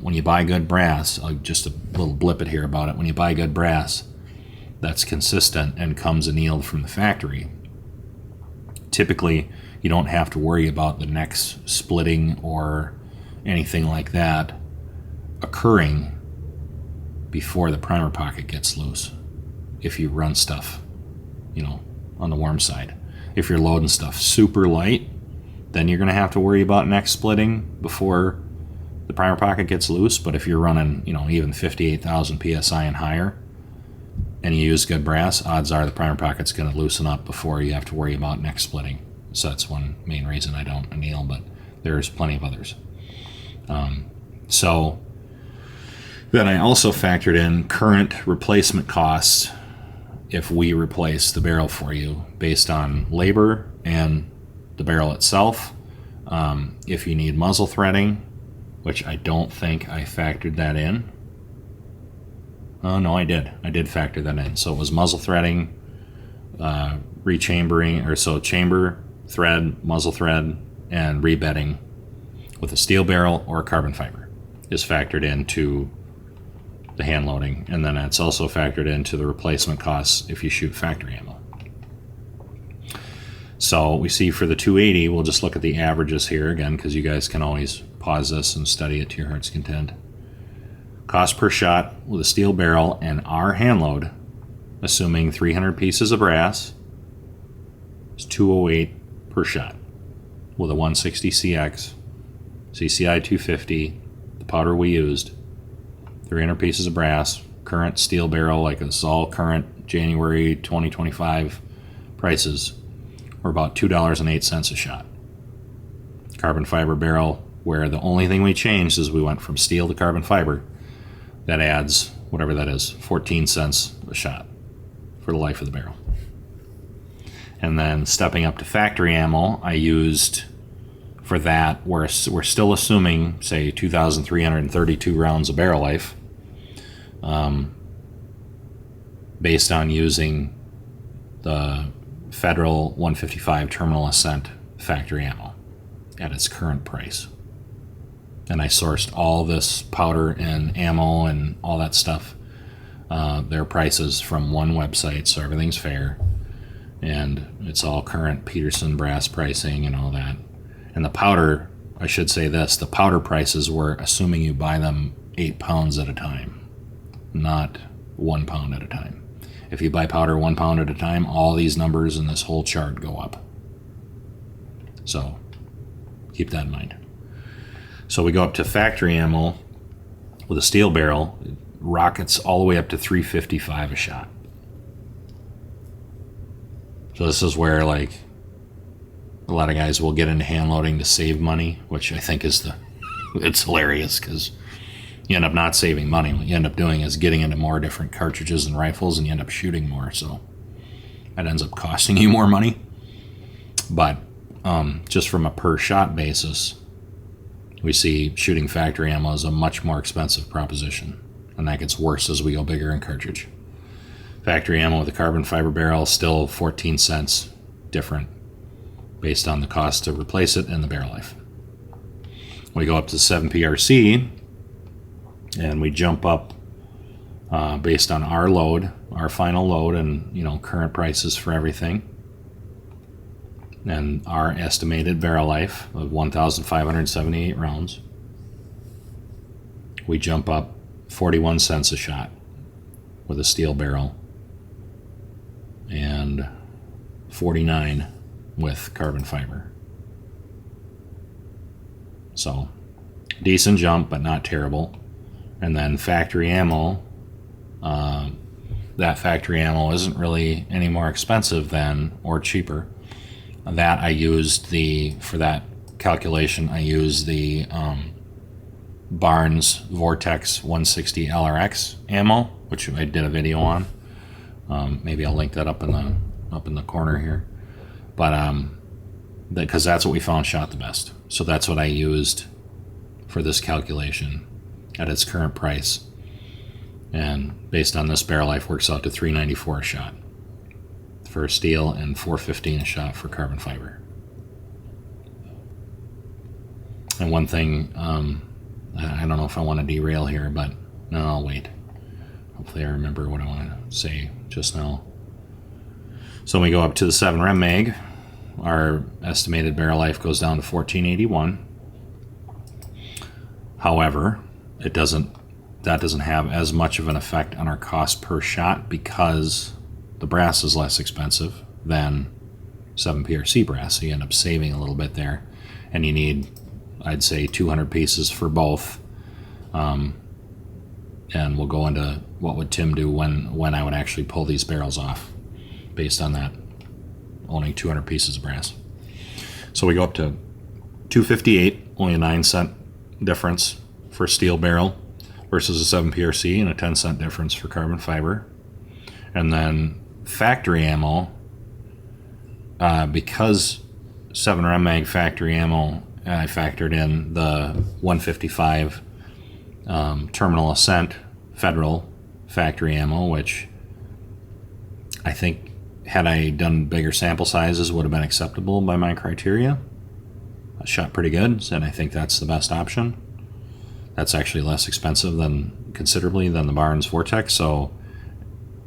when you buy good brass, just a little blip it here about it. When you buy good brass that's consistent and comes annealed from the factory, typically you don't have to worry about the necks splitting or anything like that occurring before the primer pocket gets loose if you run stuff, on the warm side. If you're loading stuff super light, then you're going to have to worry about neck splitting before the primer pocket gets loose. But if you're running, even 58,000 PSI and higher, and you use good brass, odds are the primer pocket's going to loosen up before you have to worry about neck splitting. So that's one main reason I don't anneal, but there's plenty of others. So then I also factored in current replacement costs if we replace the barrel for you based on labor and the barrel itself. If you need muzzle threading, which I don't think I factored that in. Oh, no, I did. I did factor that in. So it was muzzle threading, rechambering, or so chamber, thread, muzzle thread, and rebedding with a steel barrel or carbon fiber is factored into the hand loading. And then it's also factored into the replacement costs if you shoot factory ammo. So we see for the 280, we'll just look at the averages here again, because you guys can always pause this and study it to your heart's content. Cost per shot with a steel barrel and our hand load, assuming 300 pieces of brass, is $208 per shot with a 160CX, CCI 250, the powder we used, 300 pieces of brass, current steel barrel, like it's all current January 2025 prices, were about $2.08 a shot. Carbon fiber barrel, where the only thing we changed is we went from steel to carbon fiber, that adds whatever that is, 14 cents a shot for the life of the barrel. And then stepping up to factory ammo, I used for that, we're still assuming, say, 2,332 rounds of barrel life. based on using the Federal 155 Terminal Ascent factory ammo at its current price. And I sourced all this powder and ammo and all that stuff, their prices from one website, so everything's fair. And it's all current Peterson brass pricing and all that. And the powder, I should say this, the powder prices were assuming you buy them 8 pounds at a time, not 1 pound at a time. If you buy powder 1 pound at a time, all these numbers in this whole chart go up. So keep that in mind. So we go up to factory ammo with a steel barrel, it rockets all the way up to $3.55 a shot. So this is where, like, a lot of guys will get into hand loading to save money, which I think is it's hilarious, because you end up not saving money. What you end up doing is getting into more different cartridges and rifles, and you end up shooting more. So that ends up costing you more money. But just from a per shot basis, we see shooting factory ammo is a much more expensive proposition, and that gets worse as we go bigger in cartridge. Factory ammo with a carbon fiber barrel, still 14 cents different based on the cost to replace it and the barrel life. We go up to 7PRC, and we jump up based on our load, our final load, and current prices for everything, and our estimated barrel life of 1,578 rounds. We jump up 41 cents a shot with a steel barrel, and 49 with carbon fiber. So decent jump, but not terrible. And then factory ammo, that factory ammo isn't really any more expensive than, or cheaper. That I used for that calculation, I used the Barnes Vortex 160 LRX ammo, which I did a video on. Maybe I'll link that up in the corner here. But because that's what we found shot the best. So that's what I used for this calculation at its current price. And based on this barrel life, works out to $3.94 a shot for steel and $4.15 a shot for carbon fiber. And one thing, I don't know if I want to derail here, but no, I'll wait. Hopefully I remember what I want to say just now. So when we go up to the 7 Mag, our estimated barrel life goes down to 1481. However, that doesn't have as much of an effect on our cost per shot because the brass is less expensive than 7PRC brass, so you end up saving a little bit there. And you need, I'd say, 200 pieces for both. And we'll go into what would Tim do when I would actually pull these barrels off based on that, owning 200 pieces of brass. So we go up to $2.58, only a 9-cent difference for steel barrel versus a 7PRC, and a 10-cent difference for carbon fiber. And then factory ammo, because 7 Mag factory ammo, I factored in the 155 Terminal Ascent Federal factory ammo, which I think, had I done bigger sample sizes, would have been acceptable by my criteria. I shot pretty good, and I think that's the best option. That's actually less expensive considerably than the Barnes Vortex, so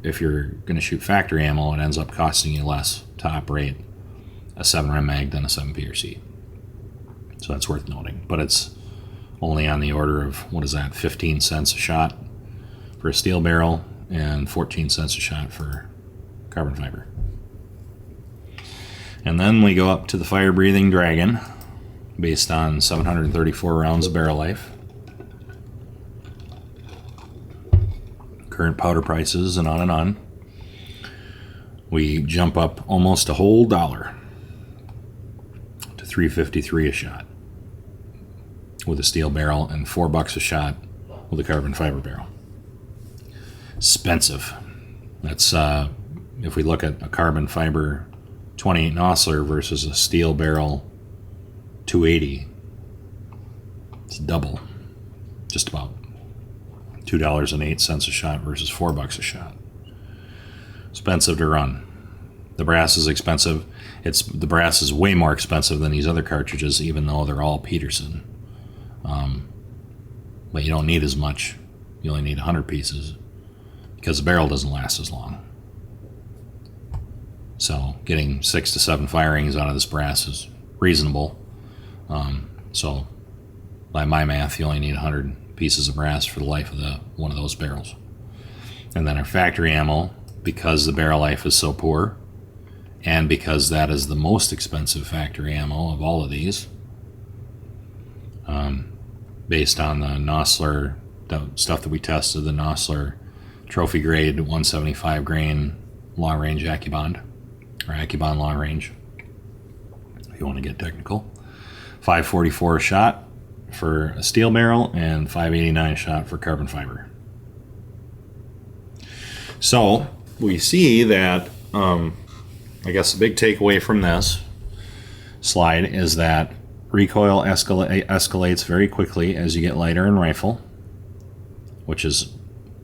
if you're going to shoot factory ammo, it ends up costing you less to operate a 7 Mag than a 7PRC. So that's worth noting. But it's only on the order of, 15 cents a shot for a steel barrel and 14 cents a shot for carbon fiber. And then we go up to the fire-breathing Dragon based on 734 rounds of barrel life, current powder prices, and on and on. We jump up almost a whole $1 to $3.53 a shot with a steel barrel and $4 a shot with a carbon fiber barrel. Expensive. That's if we look at a carbon fiber 28 Nosler versus a steel barrel 280, it's double, just about. $2.08 a shot versus $4 a shot. Expensive to run. The brass is expensive. The brass is way more expensive than these other cartridges, even though they're all Peterson. But you don't need as much. You only need 100 pieces because the barrel doesn't last as long. So getting 6 to 7 firings out of this brass is reasonable. So by my math, you only need 100 pieces of brass for the life of one of those barrels. And then our factory ammo, because the barrel life is so poor, and because that is the most expensive factory ammo of all of these, based on the Nosler, the stuff that we tested, the Nosler trophy grade 175 grain long range AccuBond, or AccuBond long range, if you want to get technical. $5.44 a shot for a steel barrel and $5.89 a shot for carbon fiber. So we see that, I guess the big takeaway from this slide is that recoil escalates very quickly as you get lighter in rifle, which is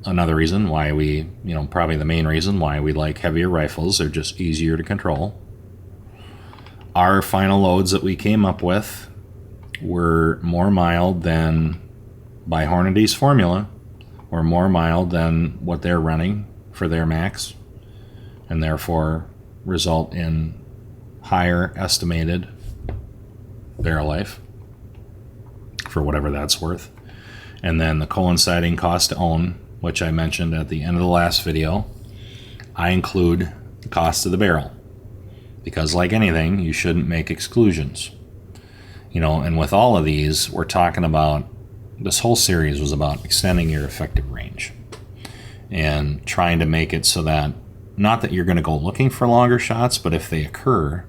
another reason why we, probably the main reason why we like heavier rifles. They're just easier to control. Our final loads that we came up with were more mild than, by Hornady's formula, were more mild than what they're running for their max, and therefore result in higher estimated barrel life for whatever that's worth. And then the coinciding cost to own, which I mentioned at the end of the last video, I include the cost of the barrel, because like anything, you shouldn't make exclusions. And with all of these, we're talking about, this whole series was about extending your effective range and trying to make it so that, not that you're going to go looking for longer shots, but if they occur,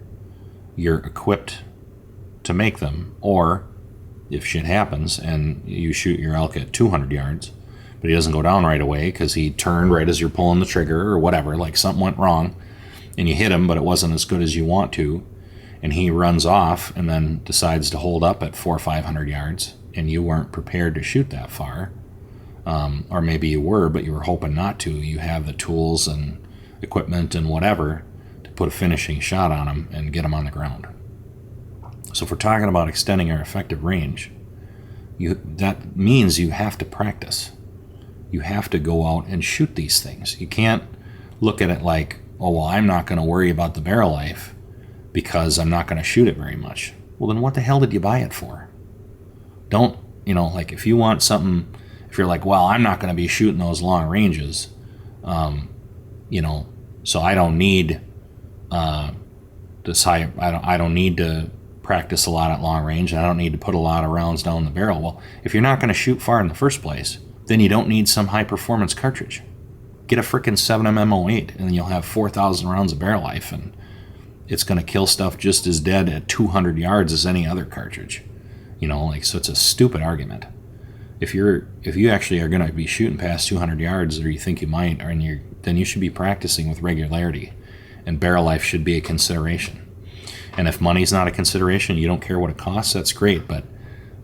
you're equipped to make them. Or if shit happens and you shoot your elk at 200 yards, but he doesn't go down right away because he turned right as you're pulling the trigger or whatever, like something went wrong, and you hit him, but it wasn't as good as you want to, and he runs off and then decides to hold up at 400 or 500 yards, and you weren't prepared to shoot that far, or maybe you were, but you were hoping not to. You have the tools and equipment and whatever to put a finishing shot on him and get him on the ground. So if we're talking about extending our effective range, that means you have to practice. You have to go out and shoot these things. You can't look at it like, oh, well, I'm not going to worry about the barrel life because I'm not going to shoot it very much. Well, then what the hell did you buy it for? Don't, like if you want something, if you're like, well, I'm not going to be shooting those long ranges, so I don't need this high, I don't need to practice a lot at long range, and I don't need to put a lot of rounds down the barrel. Well, if you're not going to shoot far in the first place, then you don't need some high performance cartridge. Get a frickin' 7mm 08, and then you'll have 4,000 rounds of barrel life, and it's going to kill stuff just as dead at 200 yards as any other cartridge. So it's a stupid argument. If you actually are going to be shooting past 200 yards, or you think you might, then you should be practicing with regularity, and barrel life should be a consideration. And if money's not a consideration, you don't care what it costs, that's great, but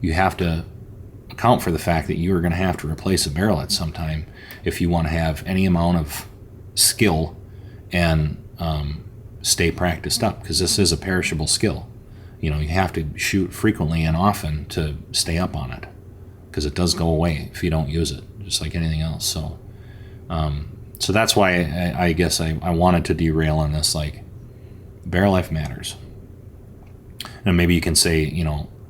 you have to account for the fact that you are going to have to replace a barrel at some time if you want to have any amount of skill and stay practiced up, because this is a perishable skill. You have to shoot frequently and often to stay up on it, because it does go away if you don't use it, just like anything else. So that's why I guess I wanted to derail on this, like, barrel life matters. And maybe you can say,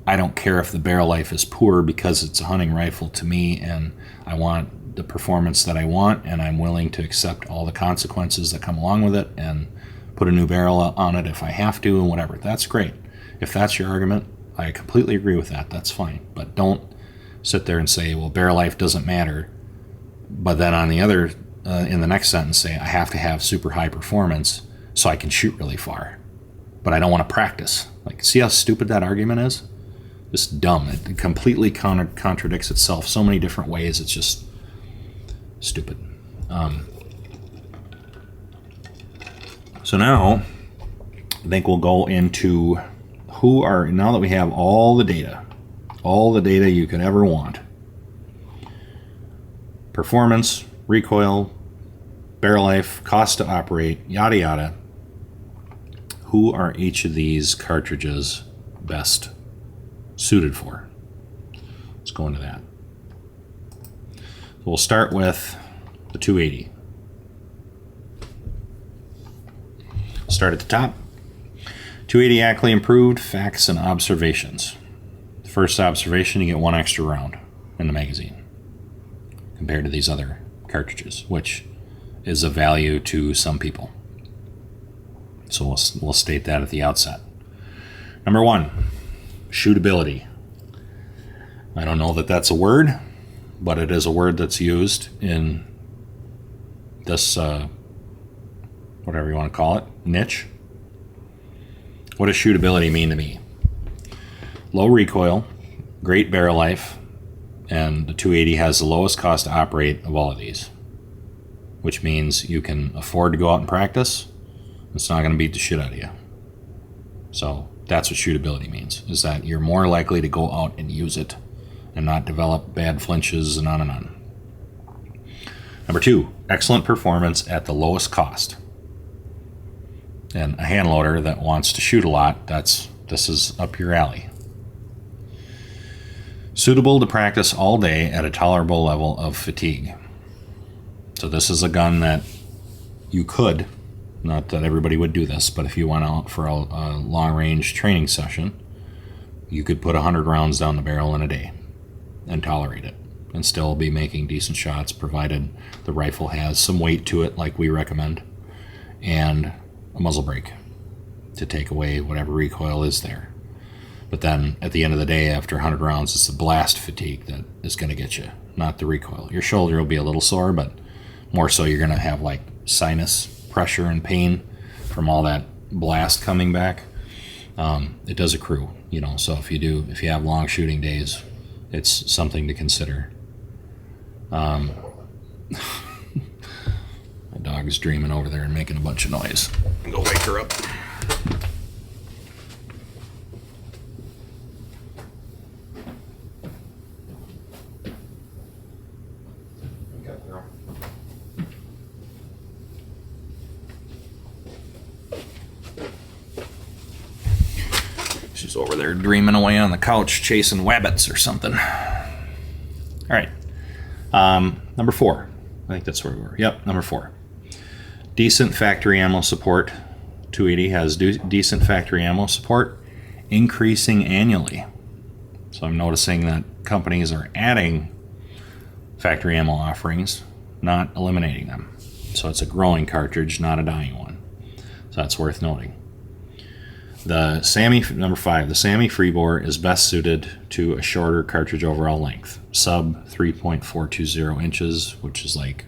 I don't care if the barrel life is poor because it's a hunting rifle to me, and I want the performance that I want, and I'm willing to accept all the consequences that come along with it and put a new barrel on it if I have to and whatever. That's great. If that's your argument, I completely agree with that. That's fine. But don't sit there and say, well, barrel life doesn't matter, but then on the other, in the next sentence say, I have to have super high performance so I can shoot really far, but I don't want to practice. Like, see how stupid that argument is? Just dumb. It completely contradicts itself so many different ways. It's just stupid. So now I think we'll go into now that we have all the data you could ever want performance, recoil, barrel life, cost to operate, yada yada. Who are each of these cartridges best suited for? Let's go into that. We'll start with the 280. Start at the top. 280 Ackley improved, facts and observations. First observation, you get one extra round in the magazine compared to these other cartridges, which is of value to some people. So we'll state that at the outset. Number one, shootability. I don't know that that's a word, but it is a word that's used in this, whatever you want to call it, niche. What does shootability mean to me? Low recoil, great barrel life, and the 280 has the lowest cost to operate of all of these, which means you can afford to go out and practice. It's not going to beat the shit out of you. So that's what shootability means, is that you're more likely to go out and use it and not develop bad flinches and on and on. Number two, excellent performance at the lowest cost. And a hand loader that wants to shoot a lot, this is up your alley. Suitable to practice all day at a tolerable level of fatigue. So this is a gun that you could, not that everybody would do this, but if you went out for a long-range training session, you could put 100 rounds down the barrel in a day and tolerate it and still be making decent shots, provided the rifle has some weight to it like we recommend, and a muzzle brake to take away whatever recoil is there. But then at the end of the day, after 100 rounds, it's the blast fatigue that is going to get you, not the recoil. Your shoulder will be a little sore, but more so you're going to have like sinus pressure and pain from all that blast coming back. It does accrue, so if you have long shooting days, it's something to consider. My dog is dreaming over there and making a bunch of noise. Go wake her up. She's over there dreaming away on the couch, chasing wabbits or something. All right. Number 4. I think that's where we were. Yep, number 4. Decent factory ammo support. 280 has decent factory ammo support, increasing annually. So I'm noticing that companies are adding factory ammo offerings, not eliminating them. So it's a growing cartridge, not a dying one. So that's worth noting. The SAMI, number 5, the SAMI freebore is best suited to a shorter cartridge overall length, sub 3.420 inches, which is like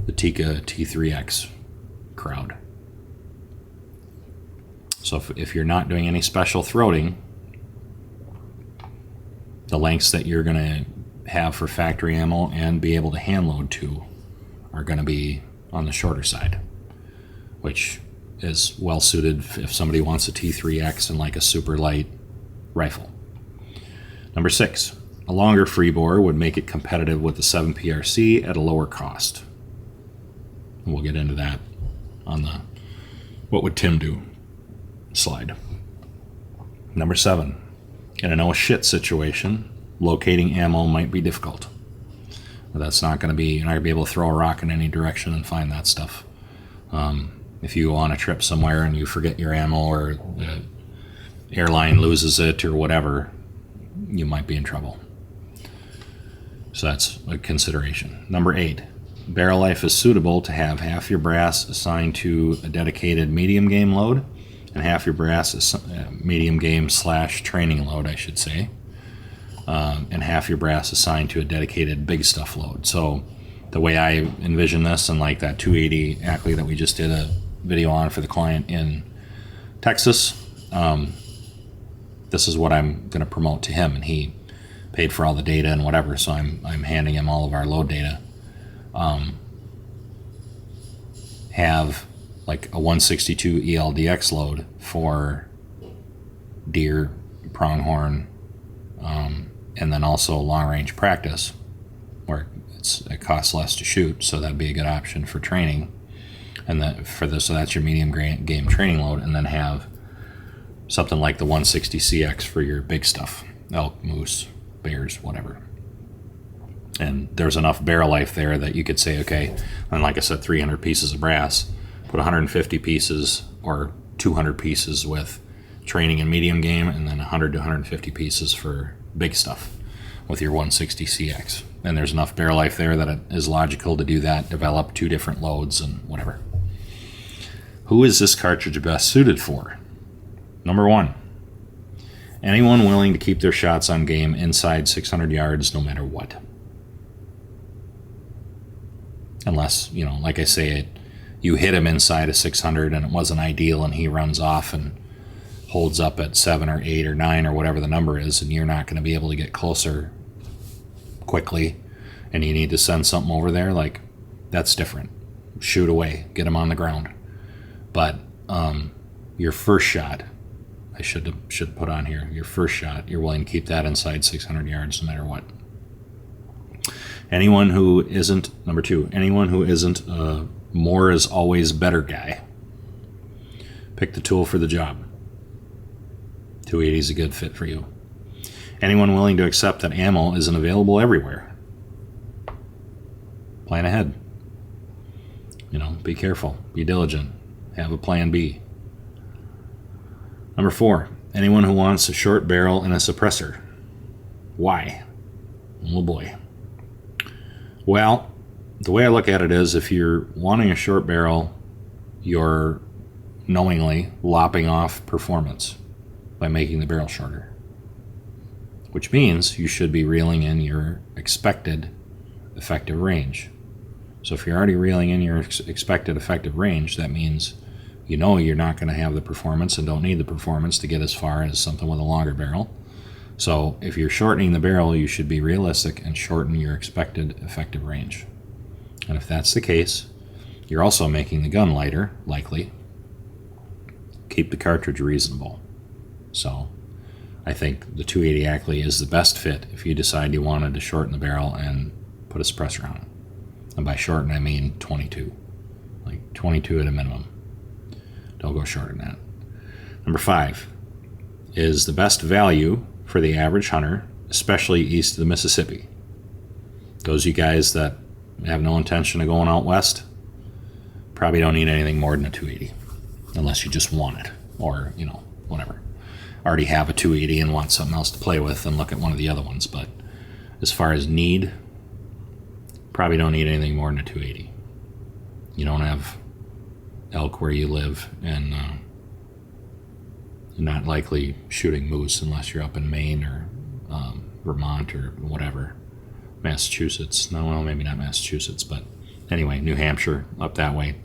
the Tikka T3X crowd. So if you're not doing any special throating, the lengths that you're going to have for factory ammo and be able to hand load to are going to be on the shorter side, which is well suited if somebody wants a T3X and like a super light rifle. Number 6, a longer freebore would make it competitive with the 7PRC at a lower cost. And we'll get into that on the what would Tim do slide. Number 7, in an oh shit situation, locating ammo might be difficult. That's not going to be, you're not going to be able to throw a rock in any direction and find that stuff. If you go on a trip somewhere and you forget your ammo, or the airline loses it or whatever, you might be in trouble. So that's a consideration. Number 8, barrel life is suitable to have half your brass assigned to a dedicated medium game load and half your brass medium game / training load, I should say, and half your brass assigned to a dedicated big stuff load. So the way I envision this, and like that 280 Ackley that we just did a video on for the client in Texas, this is what I'm going to promote to him, and he paid for all the data and whatever, so I'm handing him all of our load data. Have like a 162 ELDX load for deer, pronghorn, and then also long range practice, where it costs less to shoot, so that'd be a good option for training. And so that's your medium game training load, and then have something like the 160CX for your big stuff, elk, moose, bears, whatever. And there's enough barrel life there that you could say, okay, and like I said, 300 pieces of brass, put 150 pieces or 200 pieces with training and medium game, and then 100 to 150 pieces for big stuff with your 160CX. And there's enough barrel life there that it is logical to do that, develop 2 different loads and whatever. Who is this cartridge best suited for? Number 1, anyone willing to keep their shots on game inside 600 yards no matter what. Unless, like I say, you hit him inside of 600 and it wasn't ideal and he runs off and holds up at 7 or 8 or 9 or whatever the number is, and you're not going to be able to get closer quickly and you need to send something over there, like, that's different. Shoot away, get him on the ground. But your first shot, I should put on here, your first shot, you're willing to keep that inside 600 yards no matter what. Anyone who isn't, number 2, anyone who isn't a more is always better guy. Pick the tool for the job. 280 is a good fit for you. Anyone willing to accept that ammo isn't available everywhere. Plan ahead. Be careful, be diligent, have a plan B. Number 4, anyone who wants a short barrel and a suppressor. Why? Oh boy. Well, the way I look at it is, if you're wanting a short barrel, you're knowingly lopping off performance by making the barrel shorter, which means you should be reeling in your expected effective range. So if you're already reeling in your expected effective range, that means you're not going to have the performance and don't need the performance to get as far as something with a longer barrel. So if you're shortening the barrel, you should be realistic and shorten your expected effective range. And if that's the case, you're also making the gun lighter, likely. Keep the cartridge reasonable. So I think the 280 Ackley is the best fit if you decide you wanted to shorten the barrel and put a suppressor on it. And by shorten, I mean 22. Like 22 at a minimum. Don't go shorter than that. Number 5 is the best value for the average hunter, especially east of the Mississippi. Those of you guys that have no intention of going out west probably don't need anything more than a 280, unless you just want it, or whatever. Already have a 280 and want something else to play with, and look at one of the other ones. But as far as need, probably don't need anything more than a 280. You don't have elk where you live, and you're not likely shooting moose unless you're up in Maine or Vermont or whatever. Massachusetts. No, well, maybe not Massachusetts, but anyway, New Hampshire, up that way.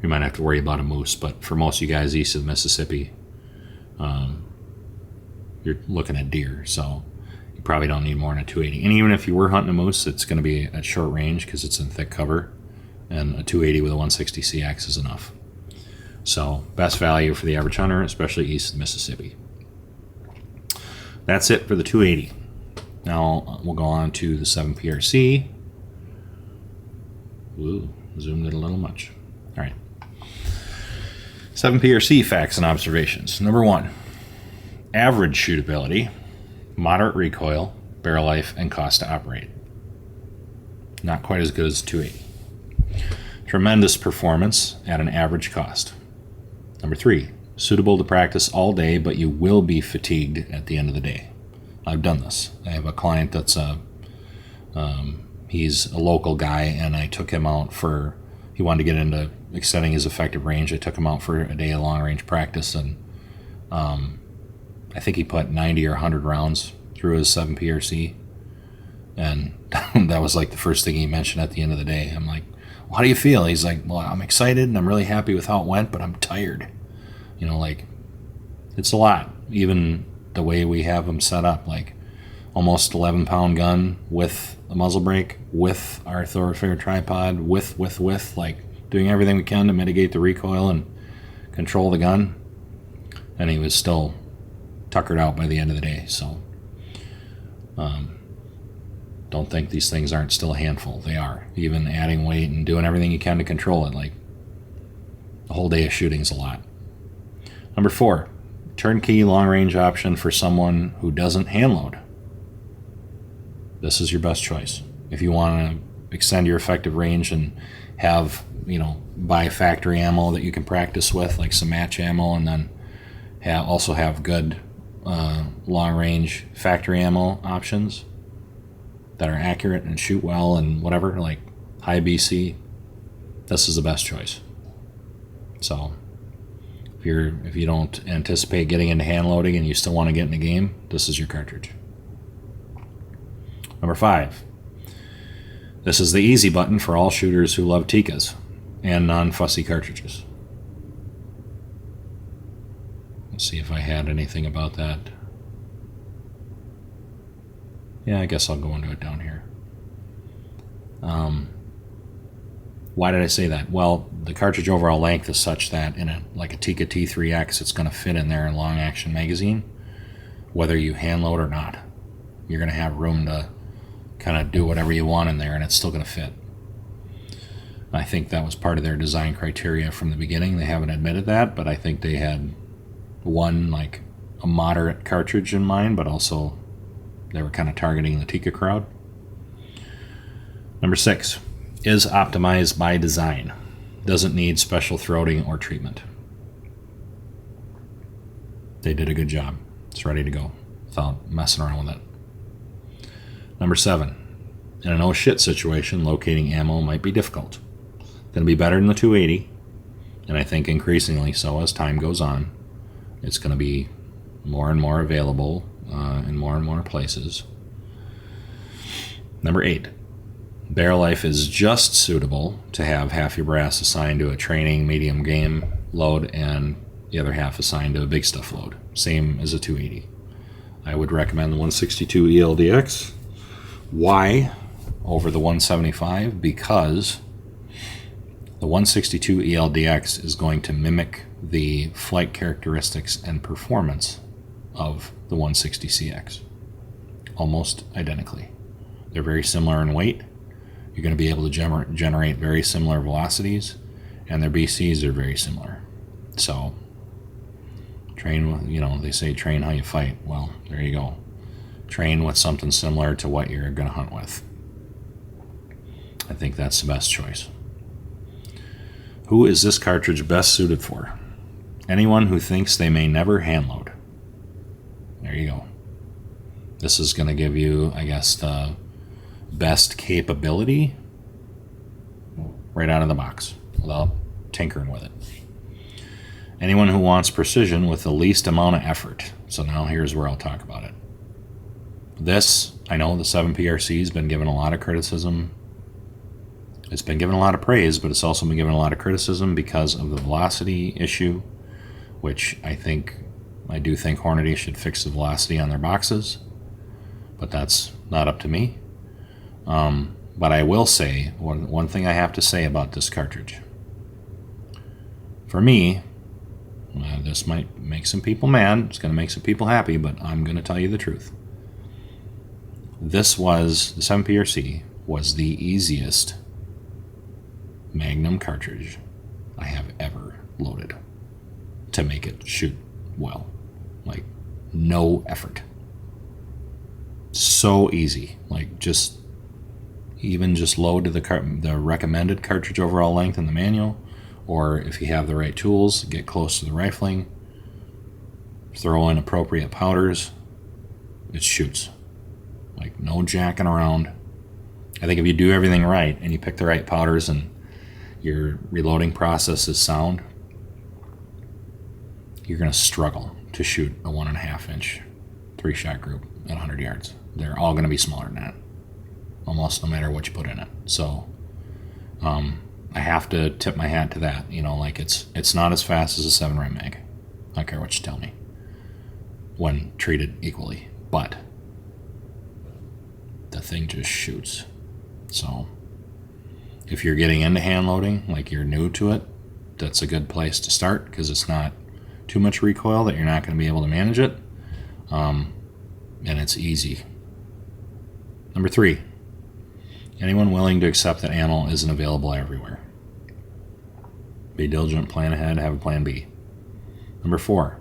You might have to worry about a moose, but for most of you guys east of the Mississippi, you're looking at deer, so you probably don't need more than a 280. And even if you were hunting a moose, it's going to be at short range because it's in thick cover, and a 280 with a 160CX is enough. So best value for the average hunter, especially east of the Mississippi. That's it for the 280. Now we'll go on to the 7PRC. Ooh, zoomed it a little much. All right. 7PRC facts and observations. Number 1, average shootability, moderate recoil, barrel life, and cost to operate. Not quite as good as the 280. Tremendous performance at an average cost. Number 3, suitable to practice all day, but you will be fatigued at the end of the day. I've done this. I have a client that's he's a local guy, and I took him out he wanted to get into extending his effective range. I took him out for a day of long range practice, and I think he put 90 or 100 rounds through his 7PRC, and that was like the first thing he mentioned at the end of the day. I'm like, well, how do you feel? He's like, well, I'm excited and I'm really happy with how it went, but I'm tired. It's a lot. Even the way we have them set up, like almost 11-pound gun with a muzzle brake, with our thoroughfare tripod, with like doing everything we can to mitigate the recoil and control the gun. And he was still tuckered out by the end of the day. So Don't think these things aren't still a handful. They are. Even adding weight and doing everything you can to control it. Like, a whole day of shooting is a lot. Number 4, turnkey long-range option for someone who doesn't hand load. This is your best choice. If you want to extend your effective range and have, buy factory ammo that you can practice with, like some match ammo, and then also have good long-range factory ammo options that are accurate and shoot well and whatever, like high BC, this is the best choice. So if you don't anticipate getting into hand loading and you still want to get in the game, this is your cartridge. Number 5. This is the easy button for all shooters who love Tikas and non-fussy cartridges. Let's see if I had anything about that. Yeah, I guess I'll go into it down here. Why did I say that? Well, the cartridge overall length is such that in a Tika T3X, it's going to fit in there in long action magazine, whether you hand load or not. You're going to have room to kind of do whatever you want in there, and it's still going to fit. I think that was part of their design criteria from the beginning. They haven't admitted that, but I think they had a moderate cartridge in mind, but also they were kind of targeting the Tika crowd. Number 6, is optimized by design. Doesn't need special throating or treatment. They did a good job. It's ready to go without messing around with it. Number 7, in an oh shit situation, locating ammo might be difficult. Going to be better than the 280, and I think increasingly so as time goes on. It's going to be more and more available in more and more places. Number 8, barrel life is just suitable to have half your brass assigned to a training medium game load and the other half assigned to a big stuff load. Same as a 280. I would recommend the 162 ELDX. Why over the 175? Because the 162 ELDX is going to mimic the flight characteristics and performance of the 160CX. Almost identically. They're very similar in weight. You're going to be able to generate very similar velocities, and their BCs are very similar. So, they say train how you fight. Well, there you go. Train with something similar to what you're going to hunt with. I think that's the best choice. Who is this cartridge best suited for? Anyone who thinks they may never hand load. There you go. This is going to give you, I guess, the best capability right out of the box without tinkering with it. Anyone who wants precision with the least amount of effort. So now here's where I'll talk about it. This, I know the 7PRC has been given a lot of criticism. It's been given a lot of praise, but it's also been given a lot of criticism because of the velocity issue, which I do think Hornady should fix the velocity on their boxes, but that's not up to me. But I will say, one thing I have to say about this cartridge. For me, this might make some people mad, it's going to make some people happy, but I'm going to tell you the truth. The 7PRC was the easiest Magnum cartridge I have ever loaded to make it shoot well. Like, no effort. So easy. Like, just load to the recommended cartridge overall length in the manual, or if you have the right tools, get close to the rifling, throw in appropriate powders, it shoots. Like, no jacking around. I think if you do everything right and you pick the right powders and your reloading process is sound, you're going to struggle to shoot a 1.5 inch 3-shot group at 100 yards. They're all going to be smaller than that, almost no matter what you put in it. So I have to tip my hat to that. It's not as fast as a 7-round mag. I don't care what you tell me when treated equally, but the thing just shoots. So if you're getting into hand loading, like you're new to it, that's a good place to start because it's not too much recoil that you're not going to be able to manage it, and it's easy. Number 3, Anyone willing to accept that ammo isn't available everywhere. Be diligent, plan ahead, have a plan B. Number 4,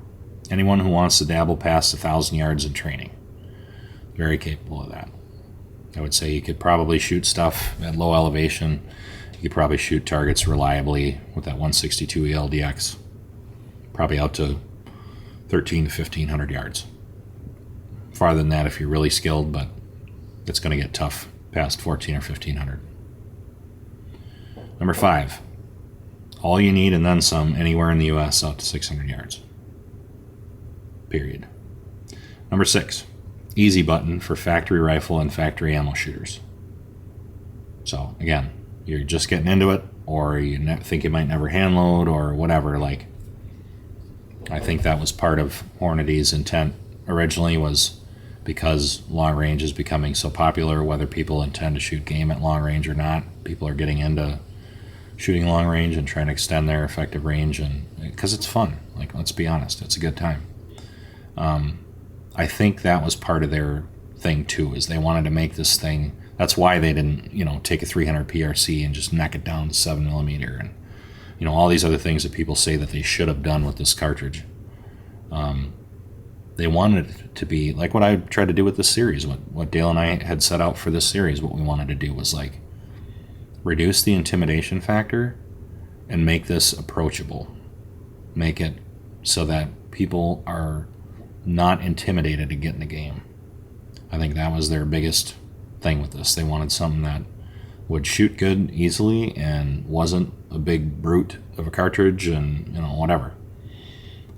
anyone who wants to dabble past 1,000 yards in training. Very capable of that. I would say you could probably shoot stuff at low elevation. You could probably shoot targets reliably with that 162 ELDX. Probably out to 1,300 to 1,500 yards. Farther than that if you're really skilled, but it's going to get tough past 1,400 or 1,500. Number 5, all you need and then some anywhere in the U.S. out to 600 yards. Period. Number 6, easy button for factory rifle and factory ammo shooters. So again, you're just getting into it, or you think you might never hand load or whatever. Like, I think that was part of Hornady's intent originally, was because long range is becoming so popular, whether people intend to shoot game at long range or not, people are getting into shooting long range and trying to extend their effective range, and because it's fun. Like, let's be honest, it's a good time. I think that was part of their thing too, is they wanted to make this thing. That's why they didn't, take a 300 PRC and just neck it down to 7mm, and all these other things that people say that they should have done with this cartridge. They wanted it to be like what I tried to do with this series. What Dale and I had set out for this series, what we wanted to do was like reduce the intimidation factor and make this approachable. Make it so that people are not intimidated to get in the game. I think that was their biggest thing with this. They wanted something that would shoot good easily and wasn't a big brute of a cartridge and whatever.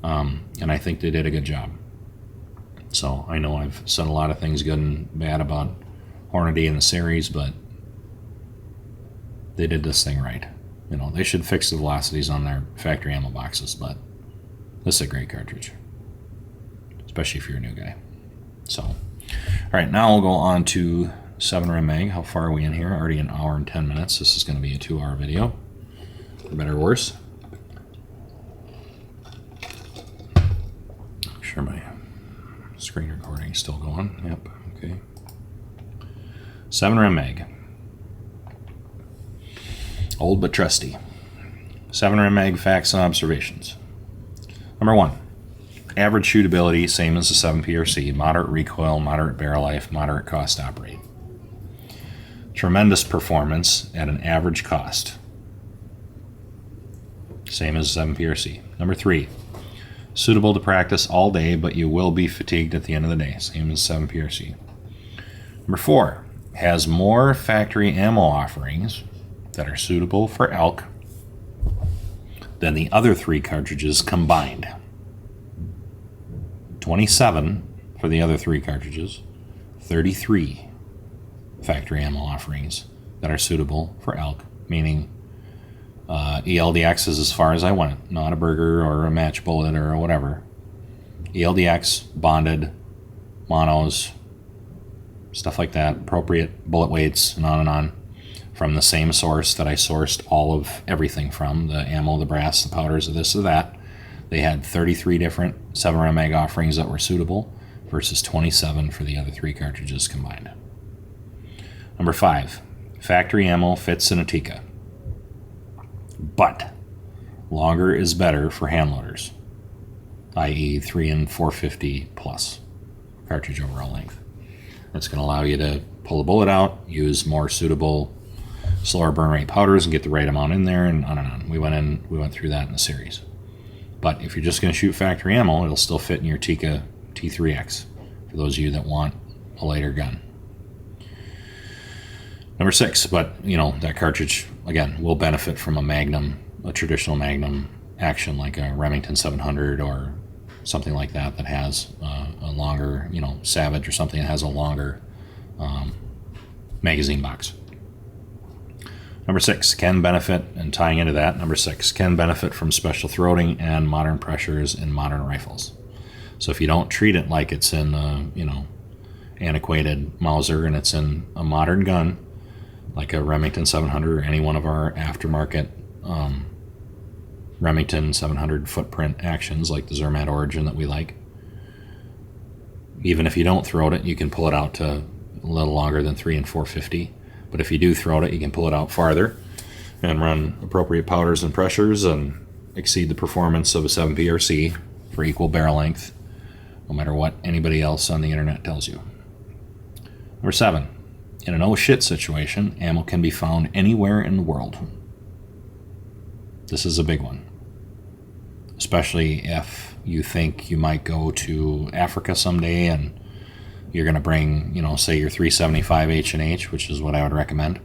And I think they did a good job. So I know I've said a lot of things good and bad about Hornady in the series, but they did this thing right. They should fix the velocities on their factory ammo boxes, but this is a great cartridge, especially if you're a new guy. So, all right, now we'll go on to 7 mag. How far are we in here? Already an hour and 10 minutes. This is going to be a 2-hour video, for better or worse. Make sure my screen recording is still going. Yep, okay. 7 mag. Old but trusty. 7 mag facts and observations. Number 1. Average shootability, same as the 7PRC. Moderate recoil, moderate barrel life, moderate cost to operate. Tremendous performance at an average cost. Same as 7PRC. Number 3. Suitable to practice all day, but you will be fatigued at the end of the day. Same as 7PRC. Number 4. Has more factory ammo offerings that are suitable for elk than the other 3 cartridges combined. 27 for the other 3 cartridges, 33 factory ammo offerings that are suitable for elk, meaning ELDX is as far as I went, not a burger or a match bullet or whatever. ELDX, bonded, monos, stuff like that, appropriate bullet weights, and on, from the same source that I sourced all of everything from, the ammo, the brass, the powders, this or that. They had 33 different 7 mag offerings that were suitable versus 27 for the other 3 cartridges combined. Number 5, factory ammo fits in a Tikka, but longer is better for hand loaders, i.e. 3 and 450 plus cartridge overall length. That's going to allow you to pull the bullet out, use more suitable slower burn rate powders and get the right amount in there, and on and on. We went through that in the series. But if you're just going to shoot factory ammo, it'll still fit in your Tikka T3X for those of you that want a lighter gun. Number 6, but that cartridge again will benefit from a Magnum, a traditional Magnum action like a Remington 700 or something like that has a longer, Savage or something that has a longer magazine box. Number 6, can benefit, and tying into that, number 6, can benefit from special throating and modern pressures in modern rifles. So if you don't treat it like it's in antiquated Mauser and it's in a modern gun, like a Remington 700 or any one of our aftermarket Remington 700 footprint actions like the Zermatt Origin that we like, even if you don't throat it, you can pull it out to a little longer than 3 and 450. But But if you do throat it, you can pull it out farther and run appropriate powders and pressures and exceed the performance of a 7PRC for equal barrel length, no matter what anybody else on the internet tells you. Number 7. In an oh shit situation, ammo can be found anywhere in the world. This is a big one, especially if you think you might go to Africa someday and you're going to bring, say your 375 H&H, which is what I would recommend,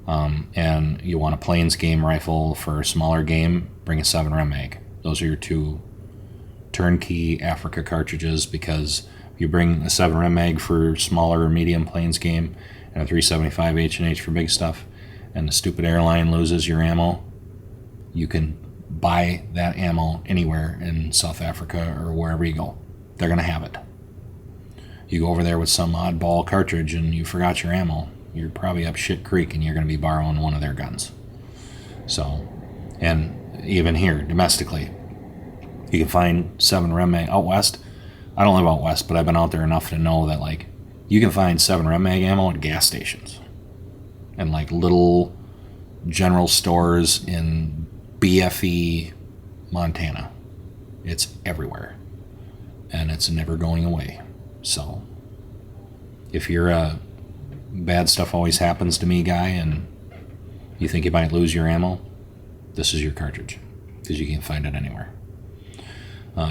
and you want a plains game rifle for a smaller game, bring a 7 mag. Those are your 2 turnkey Africa cartridges, because if you bring a 7 mag for smaller or medium plains game and a 375 H&H for big stuff, and the stupid airline loses your ammo, you can buy that ammo anywhere in South Africa or wherever you go. They're going to have it. You go over there with some oddball cartridge and you forgot your ammo, you're probably up shit creek and you're going to be borrowing one of their guns. So, and even here, domestically, you can find 7 mag out west. I don't live out west, but I've been out there enough to know that, like, you can find 7 mag ammo at gas stations and like little general stores in BFE, Montana. It's everywhere, and it's never going away. So, if you're a bad stuff always happens to me guy and you think you might lose your ammo, this is your cartridge, because you can find it anywhere.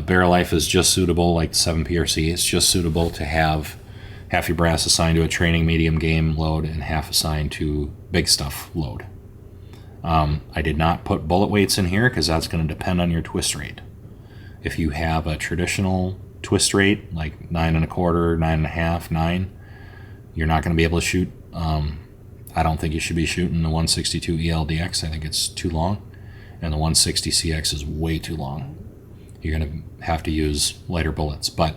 Barrel life is just suitable, like the 7PRC. It's just suitable to have half your brass assigned to a training medium game load and half assigned to big stuff load. I did not put bullet weights in here because that's going to depend on your twist rate. If you have a traditional twist rate, like 9 1/4, 9 1/2, 9, you're not going to be able to shoot. I don't think you should be shooting the 162 ELDX. I think it's too long, and the 160 CX is way too long. You're going to have to use lighter bullets. But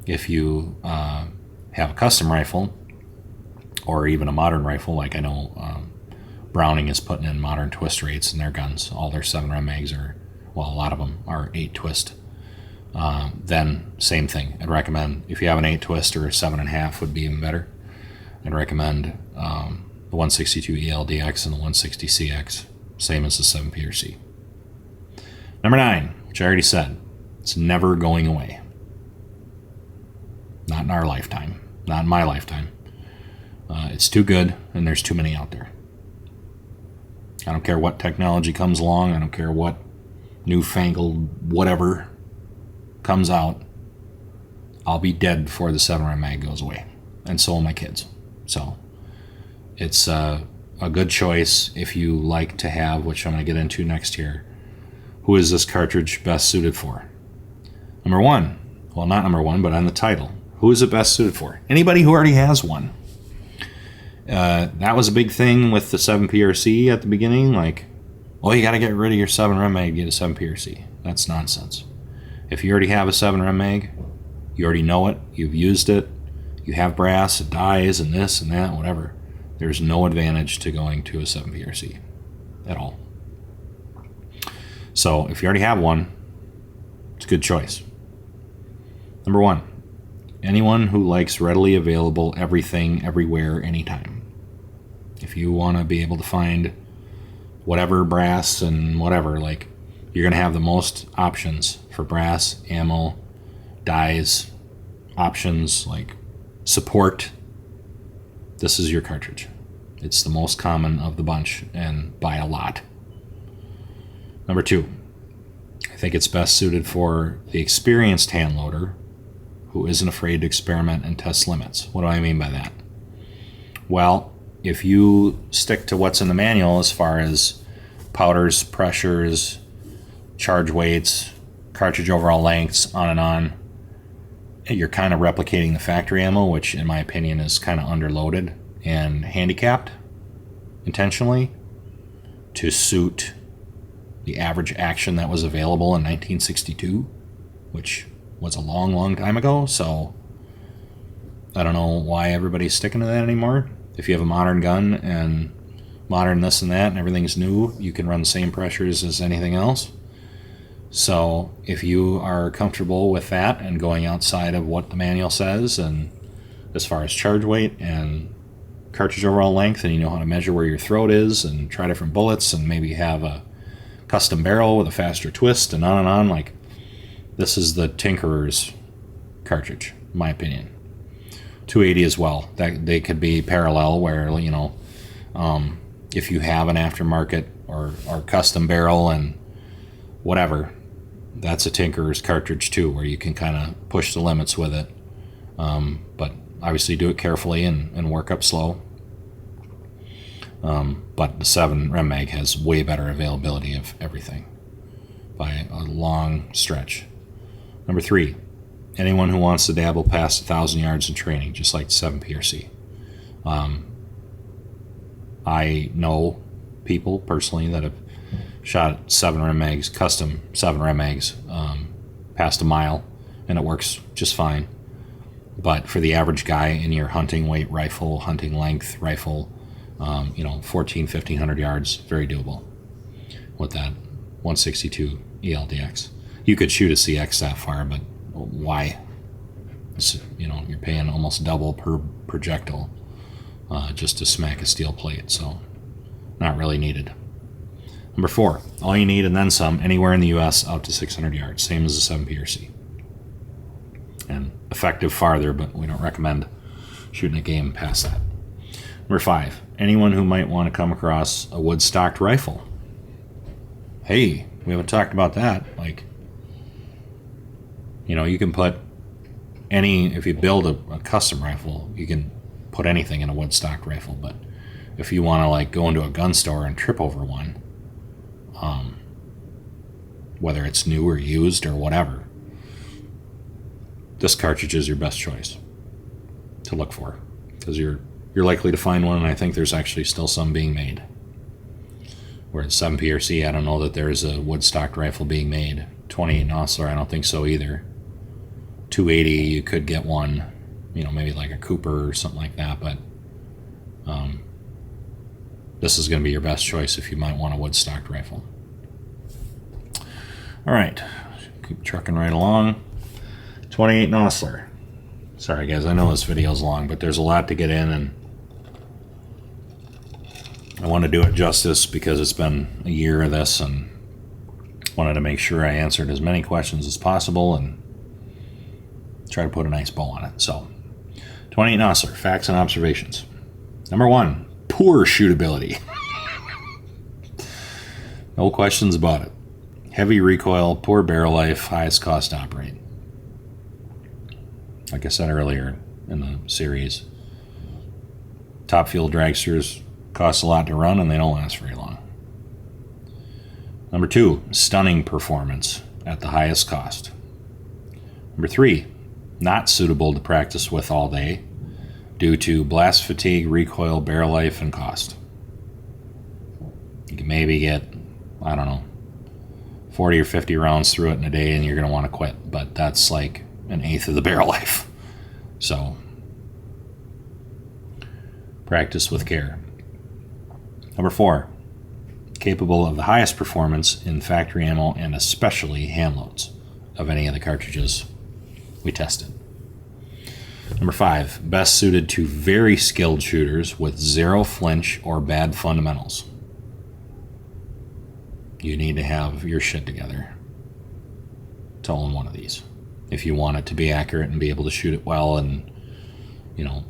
if you have a custom rifle, or even a modern rifle, like I know Browning is putting in modern twist rates in their guns. All their 7 mags are, well, a lot of them are 8 twist. Then same thing. I'd recommend, if you have an 8 twist or a 7 1/2 would be even better. I'd recommend the 162 ELDX and the 160 CX, same as the 7PRC. Number 9, which I already said, it's never going away. Not in our lifetime. Not in my lifetime. It's too good, and there's too many out there. I don't care what technology comes along. I don't care what newfangled whatever comes out. I'll be dead before the 7 mag goes away. And so will my kids. So it's a good choice if you like to have, which I'm going to get into next here. Who is this cartridge best suited for? Number 1. Well, not number 1, but on the title. Who is it best suited for? Anybody who already has one. That was a big thing with the 7PRC at the beginning. Like, well, you got to get rid of your 7 mag to get a 7PRC. That's nonsense. If you already have a 7 mag, you already know it, you've used it, you have brass, it dies, and this and that, whatever. There's no advantage to going to a 7PRC at all. So if you already have one, it's a good choice. Number 1, anyone who likes readily available everything, everywhere, anytime. If you want to be able to find whatever brass and whatever, like, you're going to have the most options for brass, ammo, dies, options, like support. This is your cartridge. It's the most common of the bunch, and by a lot. Number 2, I think it's best suited for the experienced hand loader who isn't afraid to experiment and test limits. What do I mean by that? Well, if you stick to what's in the manual as far as powders, pressures, charge weights, cartridge overall lengths, on and on, you're kind of replicating the factory ammo, which in my opinion is kind of underloaded and handicapped intentionally to suit the average action that was available in 1962, which was a long, long time ago. So I don't know why everybody's sticking to that anymore. If you have a modern gun and modern this and that and everything's new, you can run the same pressures as anything else. So if you are comfortable with that and going outside of what the manual says, and as far as charge weight and cartridge overall length and you know how to measure where your throat is and try different bullets and maybe have a custom barrel with a faster twist and on, like, this is the tinkerer's cartridge, in my opinion. 280 as well. That they could be parallel where, you know, if you have an aftermarket or custom barrel and whatever, that's a tinkerer's cartridge too, where you can kind of push the limits with it. But obviously do it carefully and work up slow. But the 7 Rem Mag has way better availability of everything by a long stretch. Number 3, anyone who wants to dabble past 1,000 yards in training, just like the 7 PRC. I know people personally that have shot 7 Rem Mags, custom 7 Rem Mags, past a mile, and it works just fine. But for the average guy in your hunting weight rifle, hunting length rifle, 1,500 yards, very doable with that 162 ELDX. You could shoot a CX that far, but why? You're paying almost double per projectile just to smack a steel plate, so not really needed. Number 4, all you need and then some, anywhere in the U.S. out to 600 yards, same as the 7 PRC. And effective farther, but we don't recommend shooting a game past that. Number 5, anyone who might want to come across a wood-stocked rifle. Hey, we haven't talked about that. Like, you can put if you build a custom rifle, you can put anything in a wood-stocked rifle, but if you want to, like, go into a gun store and trip over one, whether it's new or used or whatever, this cartridge is your best choice to look for, because you're likely to find one, and I think there's actually still some being made. Whereas 7 PRC, I don't know that there's a wood-stocked rifle being made. 28 Nosler, I don't think so either. 280, you could get one, maybe like a Cooper or something like that, but this is going to be your best choice if you might want a wood-stocked rifle. All right, keep trucking right along. 28 Nosler. Sorry guys, I know this video's long, but there's a lot to get in, and I want to do it justice because it's been a year of this, and wanted to make sure I answered as many questions as possible and try to put a nice bow on it. So, 28 Nosler, facts and observations. Number 1, poor shootability. No questions about it. Heavy recoil, poor barrel life, highest cost to operate. Like I said earlier in the series, top fuel dragsters cost a lot to run and they don't last very long. Number 2, stunning performance at the highest cost. Number 3, not suitable to practice with all day due to blast fatigue, recoil, barrel life, and cost. You can maybe get, 40 or 50 rounds through it in a day and you're going to want to quit, but that's like an eighth of the barrel life. So, practice with care. Number 4, capable of the highest performance in factory ammo and especially hand loads of any of the cartridges we tested. Number 5, best suited to very skilled shooters with zero flinch or bad fundamentals. You need to have your shit together to own one of these if you want it to be accurate and be able to shoot it well and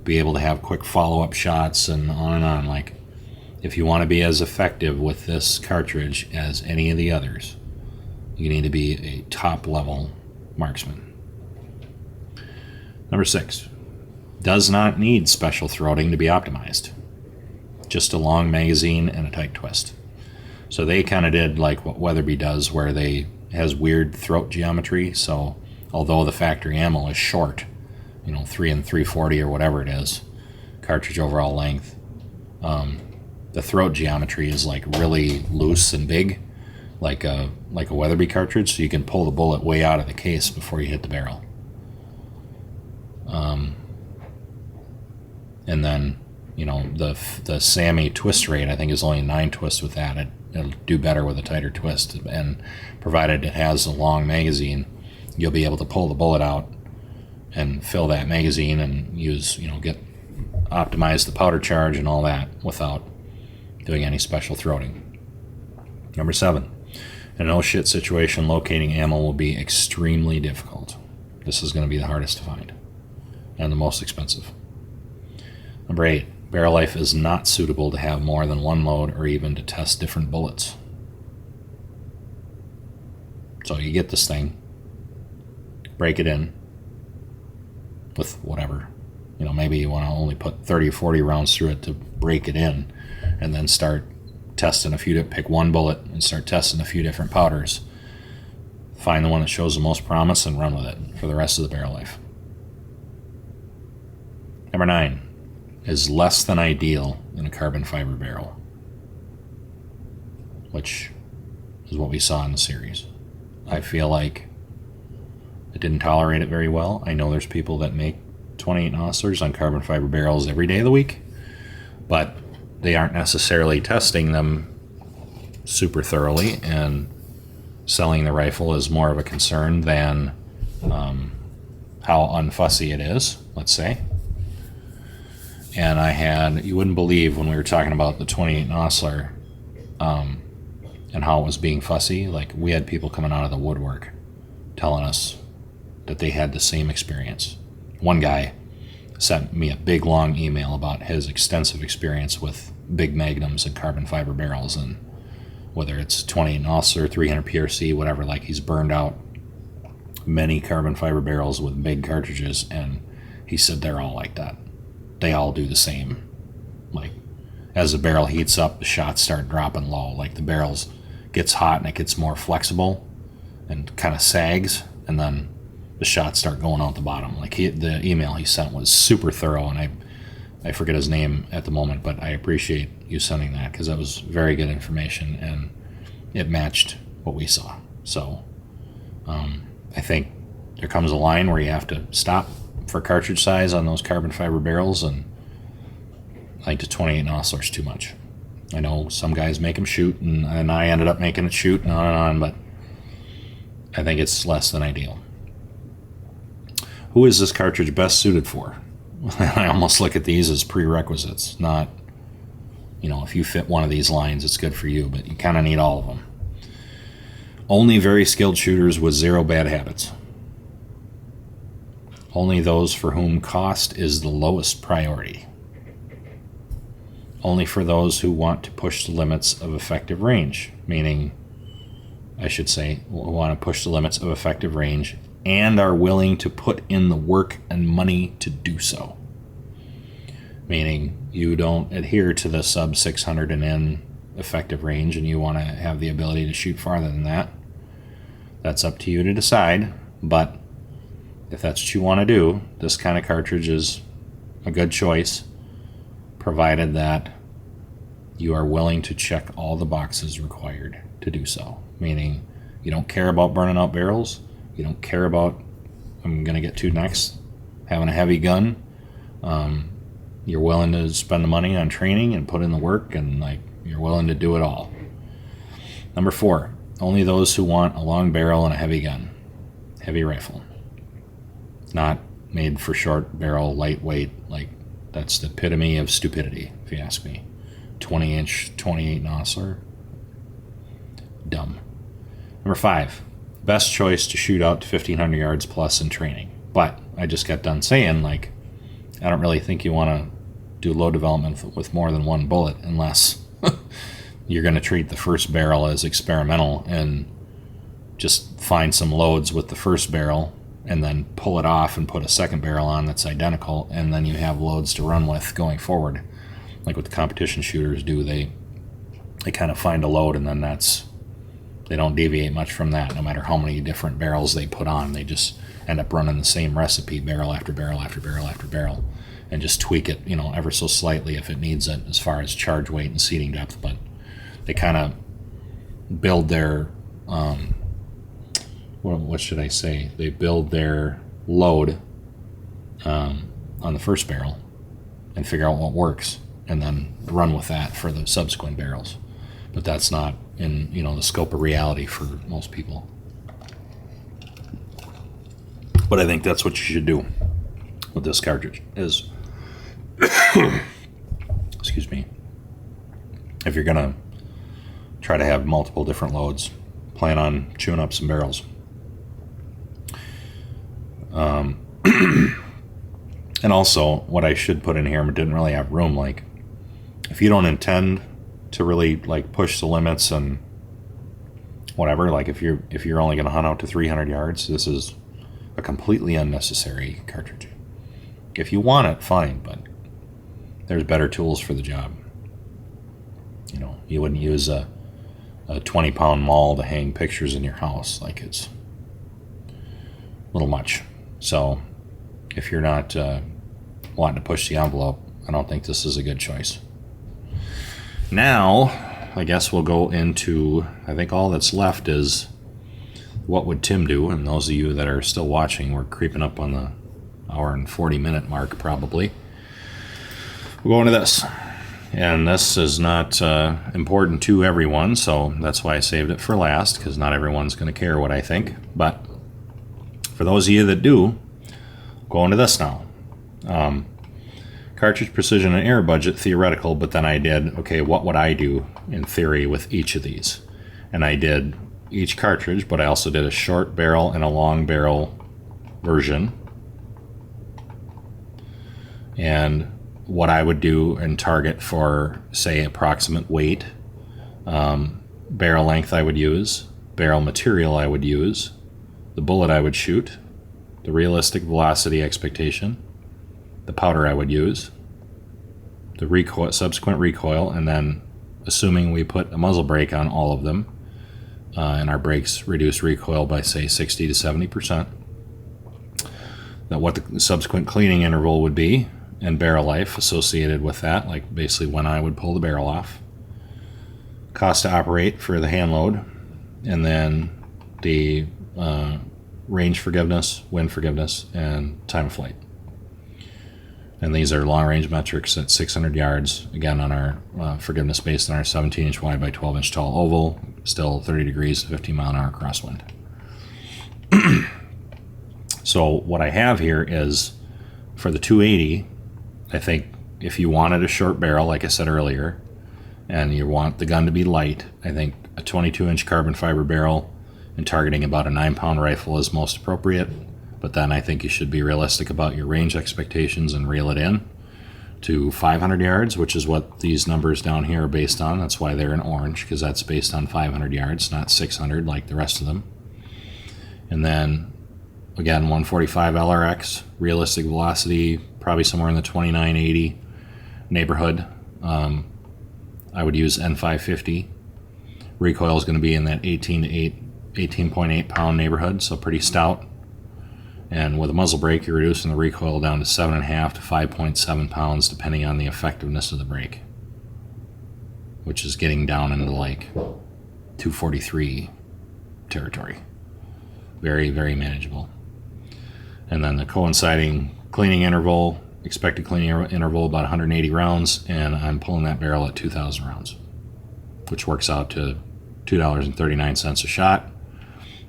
be able to have quick follow-up shots and on. Like, if you want to be as effective with this cartridge as any of the others, you need to be a top-level marksman. Number 6, does not need special throating to be optimized. Just a long magazine and a tight twist. So they kind of did like what Weatherby does, where they has weird throat geometry. So although the factory ammo is short, 3 and 340 or whatever it is, cartridge overall length, the throat geometry is like really loose and big, like a Weatherby cartridge, so you can pull the bullet way out of the case before you hit the barrel. And then, the SAMI twist rate, I think, is only 9 twists with that. It'll do better with a tighter twist, and provided it has a long magazine, you'll be able to pull the bullet out and fill that magazine and use, get optimize the powder charge and all that without doing any special throating. Number 7, in a no-shit situation, locating ammo will be extremely difficult. This is going to be the hardest to find and the most expensive. Number 8, barrel life is not suitable to have more than one load or even to test different bullets. So you get this thing, break it in with whatever. Maybe you want to only put 30 or 40 rounds through it to break it in, and then start testing pick one bullet and start testing a few different powders. Find the one that shows the most promise and run with it for the rest of the barrel life. Number 9 is less than ideal in a carbon fiber barrel, which is what we saw in the series. I feel like it didn't tolerate it very well. I know there's people that make 28 oscillars on carbon fiber barrels every day of the week, but they aren't necessarily testing them super thoroughly, and selling the rifle is more of a concern than how unfussy it is, let's say. And you wouldn't believe when we were talking about the 28 oscillator and how it was being fussy, like we had people coming out of the woodwork telling us that they had the same experience. One guy sent me a big long email about his extensive experience with big magnums and carbon fiber barrels, and whether it's 28 oscillator, 300 PRC, whatever, like he's burned out many carbon fiber barrels with big cartridges, and he said they're all like that. They all do the same. Like, as the barrel heats up, the shots start dropping low. Like, the barrels gets hot and it gets more flexible and kind of sags, and then the shots start going out the bottom. Like, the email he sent was super thorough, and I forget his name at the moment, but I appreciate you sending that, because that was very good information and it matched what we saw. So I think there comes a line where you have to stop for cartridge size on those carbon fiber barrels, and I think the 28 oscillators too much. I know some guys make them shoot, and I ended up making it shoot and on, but I think it's less than ideal. Who is this cartridge best suited for? I almost look at these as prerequisites, not, if you fit one of these lines, it's good for you, but you kind of need all of them. Only very skilled shooters with zero bad habits. Only those for whom cost is the lowest priority. Only for those who want to push the limits of effective range, meaning, I should say, want to push the limits of effective range and are willing to put in the work and money to do so. Meaning, you don't adhere to the sub 600 and in effective range, and you want to have the ability to shoot farther than that. That's up to you to decide, but if that's what you want to do, this kind of cartridge is a good choice, provided that you are willing to check all the boxes required to do so. Meaning, you don't care about burning out barrels, you don't care about, I'm going to get to next, having a heavy gun. You're willing to spend the money on training and put in the work, and you're willing to do it all. Number 4, only those who want a long barrel and a heavy gun, heavy rifle. Not made for short barrel, lightweight. That's the epitome of stupidity, if you ask me. 20-inch, 28 oscillator. Dumb. Number 5, best choice to shoot out to 1,500 yards plus in training. But I just got done saying, I don't really think you want to do load development with more than one bullet unless you're going to treat the first barrel as experimental and just find some loads with the first barrel and then pull it off and put a second barrel on that's identical, and then you have loads to run with going forward. Like what the competition shooters do, they kind of find a load, and then they don't deviate much from that, no matter how many different barrels they put on. They just end up running the same recipe, barrel after barrel after barrel after barrel, and just tweak it, ever so slightly if it needs it, as far as charge weight and seating depth. But they kind of build their what should I say? They build their load on the first barrel and figure out what works, and then run with that for the subsequent barrels. But that's not in the scope of reality for most people. But I think that's what you should do with this cartridge, is Excuse me. If you're gonna try to have multiple different loads, plan on chewing up some barrels. And also, what I should put in here, but didn't really have room, like, if you don't intend to really like push the limits and whatever, like if you're only going to hunt out to 300 yards, this is a completely unnecessary cartridge. If you want it, fine, but there's better tools for the job. You know, you wouldn't use a 20-pound maul to hang pictures in your house. Like, it's a little much. So if you're not wanting to push the envelope, I don't think this is a good choice. Now, I guess we'll go into, I think all that's left is what would Tim do? And those of you that are still watching, we're creeping up on the hour and 40-minute mark probably. We'll go into this. And this is not important to everyone, so that's why I saved it for last, because not everyone's going to care what I think. But for those of you that do, go into this now. Cartridge precision and air budget, theoretical, but then I did, okay, what would I do in theory with each of these? And I did each cartridge, but I also did a short barrel and a long barrel version. And what I would do and target for, say, approximate weight, barrel length I would use, barrel material I would use, the bullet I would shoot, the realistic velocity expectation, the powder I would use, the recoil, subsequent recoil, and then assuming we put a muzzle brake on all of them, and our brakes reduce recoil by, say, 60 to 70%, that what the subsequent cleaning interval would be, and barrel life associated with that, like basically when I would pull the barrel off, cost to operate for the hand load, and then the range forgiveness, wind forgiveness, and time of flight. And these are long-range metrics at 600 yards, again on our forgiveness based on our 17-inch wide by 12-inch tall oval, still 30 degrees, 50-mile-an-hour crosswind. So what I have here is, for the 280, I think if you wanted a short barrel, like I said earlier, and you want the gun to be light, I think a 22-inch carbon fiber barrel and targeting about a 9-pound rifle is most appropriate. But then I think you should be realistic about your range expectations and reel it in to 500 yards, which is what these numbers down here are based on. That's why they're in orange, because that's based on 500 yards, not 600 like the rest of them. And then, again, 145 LRX, realistic velocity, probably somewhere in the 2980 neighborhood. I would use N550. Recoil is going to be in that 18.8 pound neighborhood, so pretty stout. And with a muzzle brake, you're reducing the recoil down to 7.5 to 5.7 pounds, depending on the effectiveness of the brake, which is getting down into like 243 territory. Very, very manageable. And then the coinciding cleaning interval, expected cleaning interval about 180 rounds, and I'm pulling that barrel at 2,000 rounds, which works out to $2.39 a shot.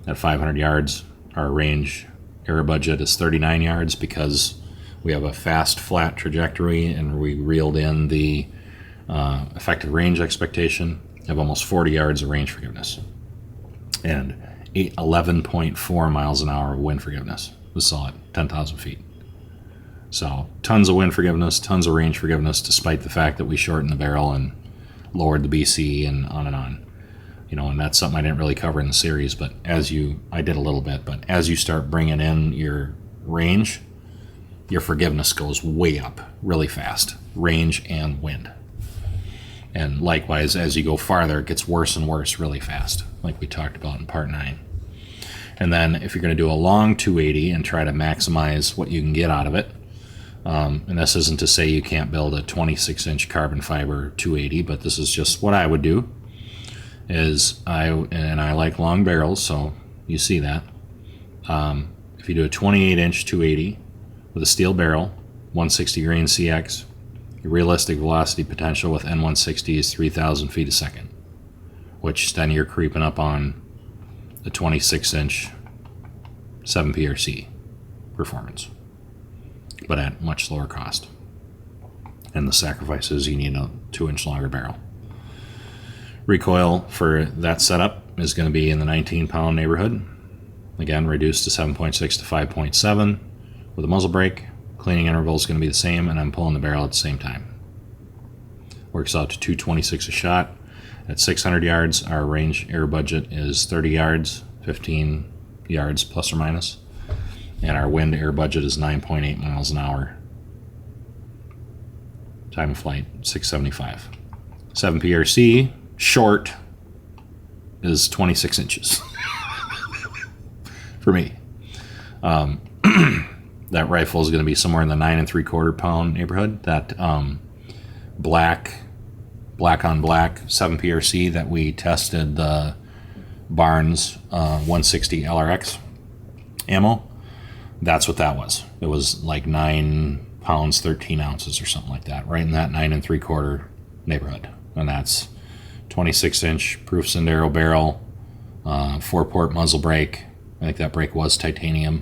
At 500 yards, our range air budget is 39 yards because we have a fast, flat trajectory, and we reeled in the effective range expectation of almost 40 yards of range forgiveness and 11.4 miles an hour of wind forgiveness. We saw it 10,000 feet. So tons of wind forgiveness, tons of range forgiveness, despite the fact that we shortened the barrel and lowered the BC and on and on. You know, and that's something I didn't really cover in the series, but I did a little bit, but as you start bringing in your range, your forgiveness goes way up really fast, range and wind. And likewise, as you go farther, it gets worse and worse really fast, like we talked about in part 9. And then if you're going to do a long 280 and try to maximize what you can get out of it, and this isn't to say you can't build a 26-inch carbon fiber 280, but this is just what I would do. I like long barrels, so you see that. If you do a 28-inch 280 with a steel barrel, 160 grain CX, your realistic velocity potential with N160 is 3,000 feet a second, which then you're creeping up on the 26-inch 7PRC performance, but at much lower cost. And the sacrifice is you need a 2-inch longer barrel. Recoil for that setup is going to be in the 19-pound neighborhood. Again, reduced to 7.6 to 5.7 with a muzzle brake. Cleaning interval is going to be the same, and I'm pulling the barrel at the same time. Works out to 226 a shot. At 600 yards, our range air budget is 30 yards, 15 yards plus or minus. And our wind air budget is 9.8 miles an hour. Time of flight, 675. 7 PRC, short, is 26 inches. For me. That rifle is going to be somewhere in the 9 3/4 pound neighborhood. That black on black 7 PRC that we tested, the Barnes 160 LRX ammo, that's what that was. It was like 9 pounds 13 ounces or something like that, right in that 9 3/4 neighborhood. And that's 26-inch proof Sendero barrel, 4-port muzzle brake. I think that brake was titanium.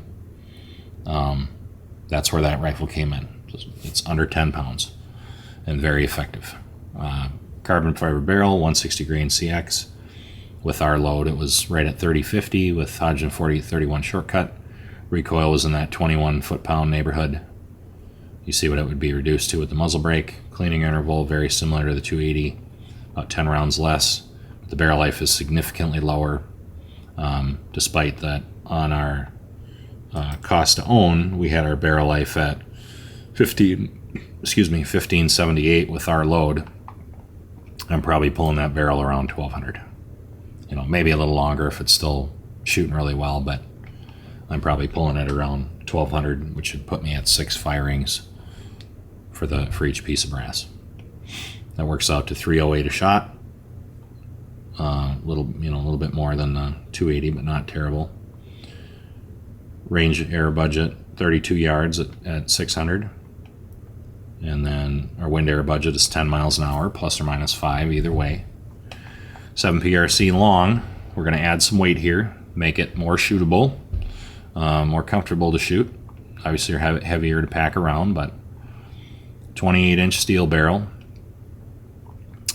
That's where that rifle came in. It's under 10 pounds and very effective. Carbon fiber barrel, 160 grain CX. With our load, it was right at 30-50 with Hodgdon 40-31 shortcut. Recoil was in that 21 foot-pound neighborhood. You see what it would be reduced to with the muzzle brake. Cleaning interval, very similar to the 280, about 10 rounds less. But the barrel life is significantly lower, despite that on our cost to own, we had our barrel life at 1578 with our load. I'm probably pulling that barrel around 1200. Maybe a little longer if it's still shooting really well, but I'm probably pulling it around 1200, which would put me at 6 firings for each piece of brass. That works out to 308 a shot. A little bit more than the 280, but not terrible. Range air budget 32 yards at 600, and then our wind air budget is 10 miles an hour plus or minus 5 either way. 7 PRC long. We're going to add some weight here, make it more shootable, more comfortable to shoot. Obviously, you're heavier to pack around, but 28-inch steel barrel.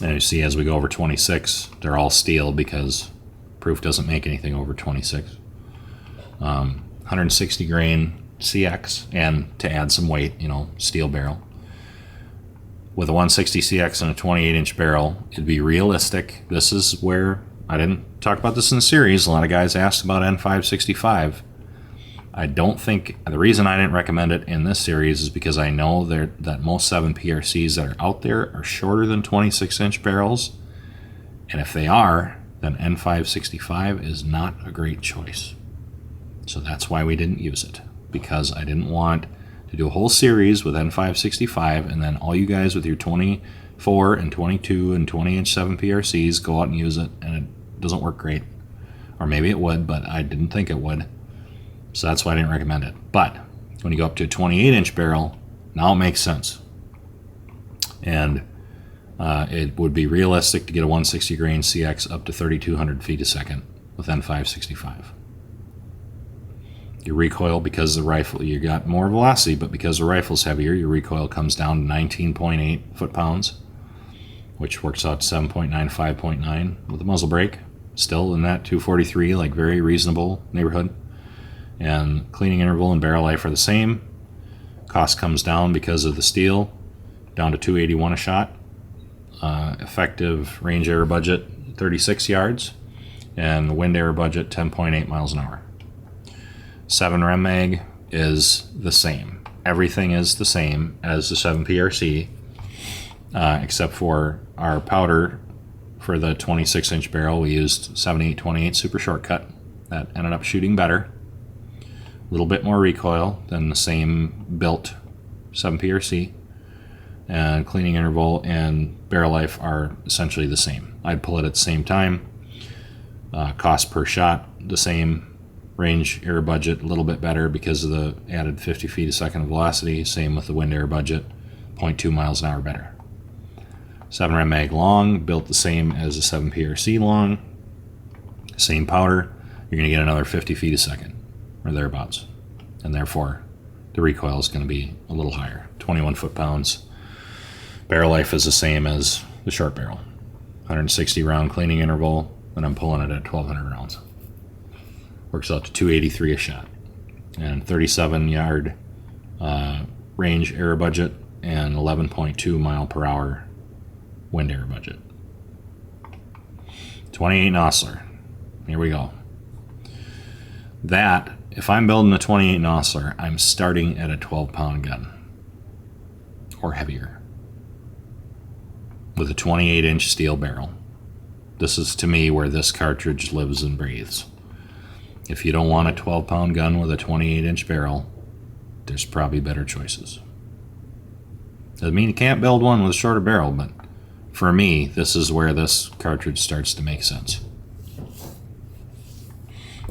And you see, as we go over 26, they're all steel because proof doesn't make anything over 26. 160 grain CX, and to add some weight, steel barrel. With a 160 CX and a 28-inch barrel, it'd be realistic. This is where I didn't talk about this in the series. A lot of guys asked about N565. I don't think the reason I didn't recommend it in this series is because I know that most 7 PRCs that are out there are shorter than 26-inch barrels, and if they are, then N565 is not a great choice. So that's why we didn't use it, because I didn't want to do a whole series with N565 and then all you guys with your 24 and 22 and 20-inch 7 PRCs go out and use it, and it doesn't work great. Or maybe it would, but I didn't think it would. So that's why I didn't recommend it. But when you go up to a 28-inch barrel, now it makes sense. And it would be realistic to get a 160 grain CX up to 3,200 feet a second with N565. Your recoil, because the rifle, you got more velocity, but because the rifle's heavier, your recoil comes down to 19.8 foot-pounds, which works out to 7.9, with the muzzle brake. Still in that 243, like very reasonable neighborhood. And cleaning interval and barrel life are the same. Cost comes down because of the steel, down to 281 a shot. Effective range air budget 36 yards, and wind air budget 10.8 miles an hour. 7 rem mag is the same. Everything is the same as the 7 PRC, except for our powder for the 26-inch barrel. We used 7828 super shortcut. That ended up shooting better. A little bit more recoil than the same built 7 PRC. And cleaning interval and barrel life are essentially the same. I'd pull it at the same time. Cost per shot the same. Range air budget a little bit better because of the added 50 feet a second of velocity. Same with the wind air budget, 0.2 miles an hour better. 7 rem mag long, built the same as the 7 PRC long. Same powder. You're going to get another 50 feet a second or thereabouts. And therefore, the recoil is going to be a little higher, 21 foot-pounds. Barrel life is the same as the short barrel. 160 round cleaning interval, and I'm pulling it at 1200 rounds. Works out to 283 a shot. And 37 yard range air budget and 11.2 mile per hour wind air budget. 28 Nosler. Here we go. That, if I'm building a 28 Nosler, I'm starting at a 12-pound gun or heavier with a 28-inch steel barrel. This is, to me, where this cartridge lives and breathes. If you don't want a 12-pound gun with a 28-inch barrel, there's probably better choices. Doesn't mean you can't build one with a shorter barrel, but for me, this is where this cartridge starts to make sense.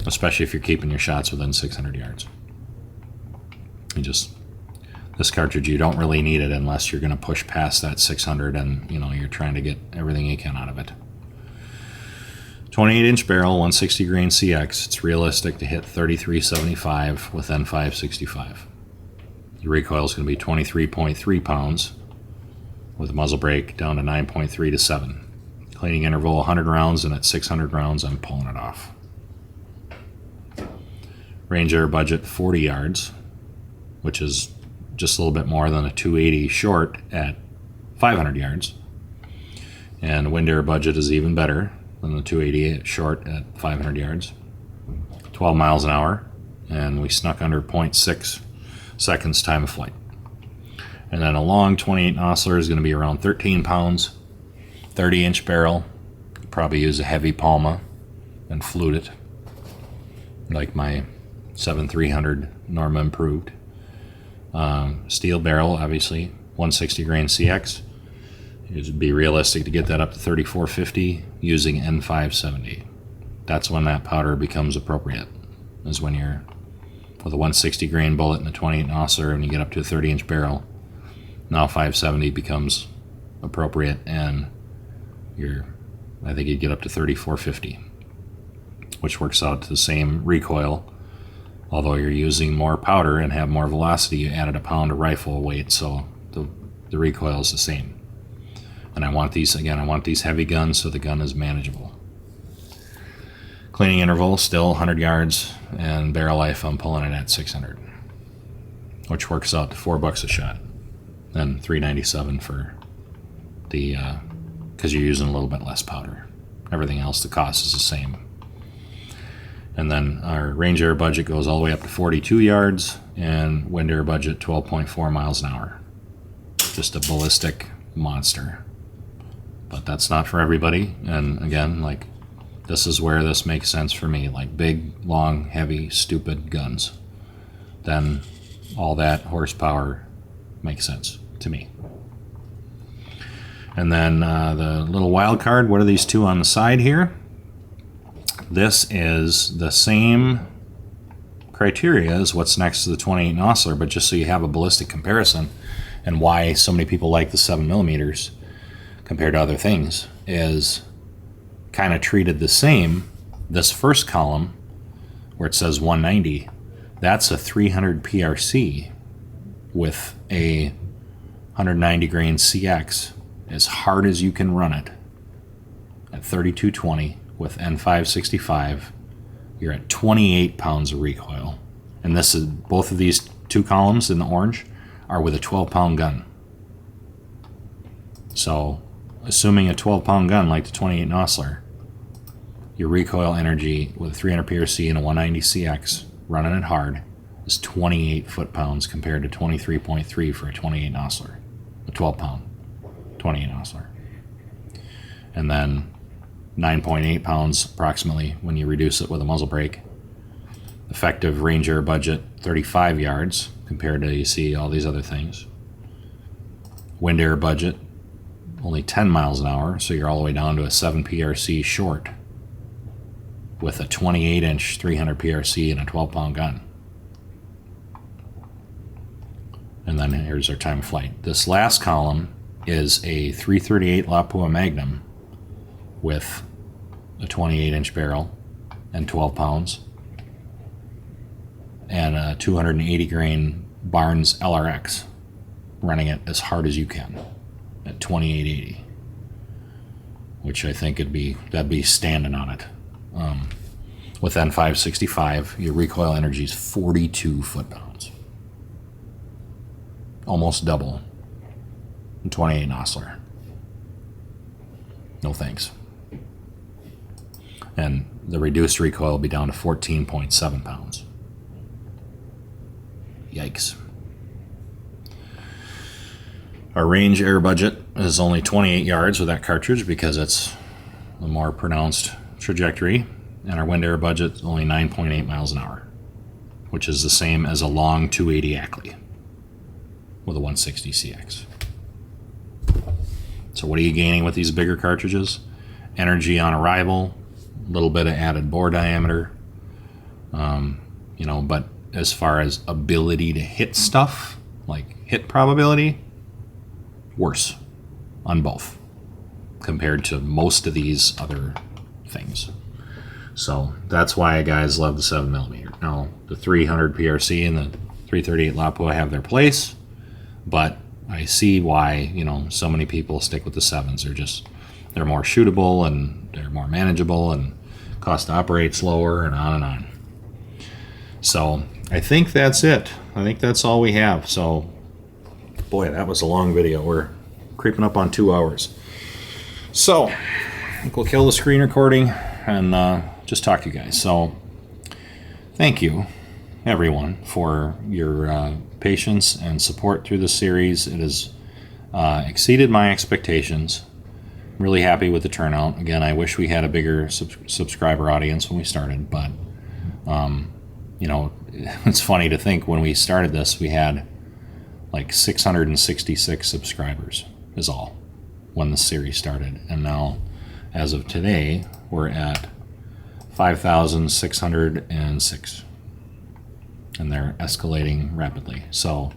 Especially if you're keeping your shots within 600 yards. This cartridge, you don't really need it unless you're going to push past that 600 and you're trying to get everything you can out of it. 28-inch barrel, 160 grain CX. It's realistic to hit 33.75 with N565. The recoil is going to be 23.3 pounds with a muzzle brake down to 9.3 to 7. Cleaning interval 100 rounds, and at 600 rounds, I'm pulling it off. Range air budget 40 yards, which is just a little bit more than a 280 short at 500 yards. And wind air budget is even better than the 280 short at 500 yards. 12 miles an hour, and we snuck under 0.6 seconds time of flight. And then a long 28 Nosler is going to be around 13 pounds, 30-inch barrel. Probably use a heavy Palma and flute it, like my 7300 Norma Improved. Steel barrel, obviously, 160 grain CX. It would be realistic to get that up to 3450 using N570. That's when that powder becomes appropriate, is when you're with a 160 grain bullet and a 28 Nosler and you get up to a 30-inch barrel. Now 570 becomes appropriate, and I think you'd get up to 3450, which works out to the same recoil. Although you're using more powder and have more velocity, you added a pound of rifle weight, so the recoil is the same. And I want these heavy guns so the gun is manageable. Cleaning interval, still 100 yards, and barrel life, I'm pulling it at 600, which works out to $4 a shot, and $3.97 for the, because you're using a little bit less powder. Everything else, the cost is the same. And then our range air budget goes all the way up to 42 yards, and wind air budget 12.4 miles an hour. Just a ballistic monster. But that's not for everybody. And again, this is where this makes sense for me. Like big, long, heavy, stupid guns. Then all that horsepower makes sense to me. And then the little wild card, what are these two on the side here? This is the same criteria as what's next to the 28 Nosler, but just so you have a ballistic comparison and why so many people like the 7mm compared to other things is kind of treated the same. This first column where it says 190, that's a 300 PRC with a 190 grain CX as hard as you can run it at 3220 with N565. You're at 28 pounds of recoil, and this is both of these two columns in the orange are with a 12-pound gun. So assuming a 12-pound gun like the 28 Nosler, your recoil energy with a 300 PRC and a 190 CX running it hard is 28 foot-pounds compared to 23.3 for a 28 Nosler, a 12-pound 28 Nosler. And then 9.8 pounds approximately when you reduce it with a muzzle brake. Effective range air budget 35 yards compared to, you see, all these other things. Wind air budget only 10 miles an hour, so you're all the way down to a 7 PRC short with a 28-inch 300 PRC and a 12-pound gun. And then here's our time of flight. This last column is a 338 Lapua Magnum with a 28-inch barrel and 12 pounds and a 280 grain Barnes LRX, running it as hard as you can. at 2880, which I think that'd be standing on it. With N565, your recoil energy is 42 foot-pounds, almost double 28 Nosler. No thanks. And the reduced recoil will be down to 14.7 pounds. Yikes. Our range air budget is only 28 yards with that cartridge because it's a more pronounced trajectory, and our wind air budget is only 9.8 miles an hour, which is the same as a long 280 Ackley with a 160 CX. So what are you gaining with these bigger cartridges? Energy on arrival, a little bit of added bore diameter, but as far as ability to hit stuff, like hit probability, worse on both compared to most of these other things. So that's why guys love the 7mm. Now, the 300 PRC and the 338 LaPo have their place, but I see why, so many people stick with the 7s. They're more shootable and they're more manageable and cost to operate lower and on and on. So I think that's it. I think that's all we have. So, boy, that was a long video. We're creeping up on 2 hours. So I think we'll kill the screen recording and just talk to you guys. So thank you, everyone, for your patience and support through this series. It has exceeded my expectations. Really happy with the turnout. Again, I wish we had a bigger subscriber audience when we started, but it's funny to think when we started this, we had like 666 subscribers is all when the series started. And now, as of today, we're at 5,606. And they're escalating rapidly. So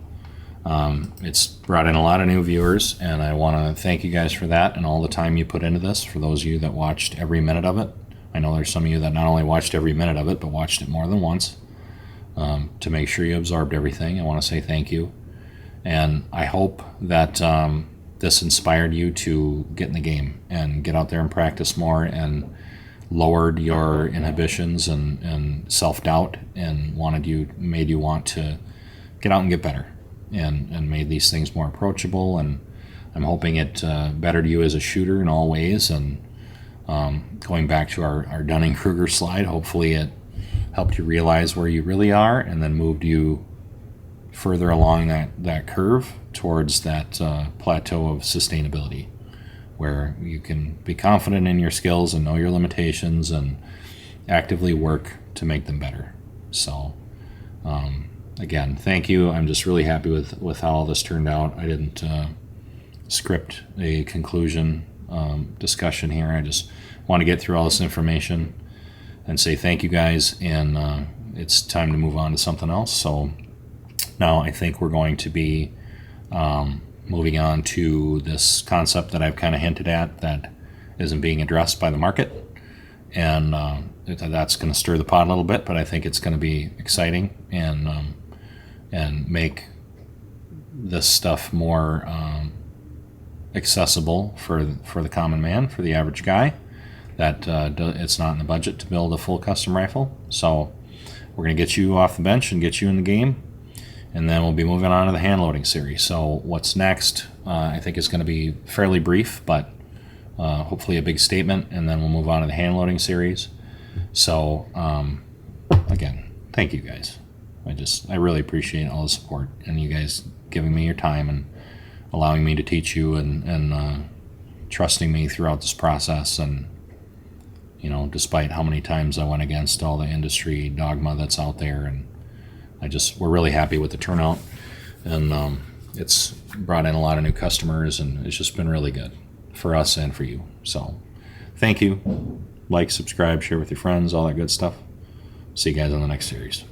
it's brought in a lot of new viewers, and I want to thank you guys for that and all the time you put into this. For those of you that watched every minute of it, I know there's some of you that not only watched every minute of it, but watched it more than once to make sure you absorbed everything. I want to say thank you. And I hope that this inspired you to get in the game and get out there and practice more and lowered your inhibitions and self-doubt and made you want to get out and get better and made these things more approachable. And I'm hoping it bettered you as a shooter in all ways. And going back to our Dunning-Kruger slide, hopefully it helped you realize where you really are and then moved you further along that curve towards that plateau of sustainability, where you can be confident in your skills and know your limitations and actively work to make them better. So, again, thank you. I'm just really happy with how all this turned out. I didn't script a conclusion discussion here. I just want to get through all this information and say thank you guys, and it's time to move on to something else. So now I think we're going to be moving on to this concept that I've kind of hinted at that isn't being addressed by the market, and that's going to stir the pot a little bit, but I think it's going to be exciting and make this stuff more accessible for the common man, for the average guy, that it's not in the budget to build a full custom rifle. So we're going to get you off the bench and get you in the game. And then we'll be moving on to the hand loading series. So what's next, I think is going to be fairly brief, but hopefully a big statement. And then we'll move on to the hand loading series. So again, thank you guys. I really appreciate all the support and you guys giving me your time and allowing me to teach you and trusting me throughout this process. And despite how many times I went against all the industry dogma that's out there, and we're really happy with the turnout, and it's brought in a lot of new customers, and it's just been really good for us and for you. So thank you. Like, subscribe, share with your friends, all that good stuff. See you guys on the next series.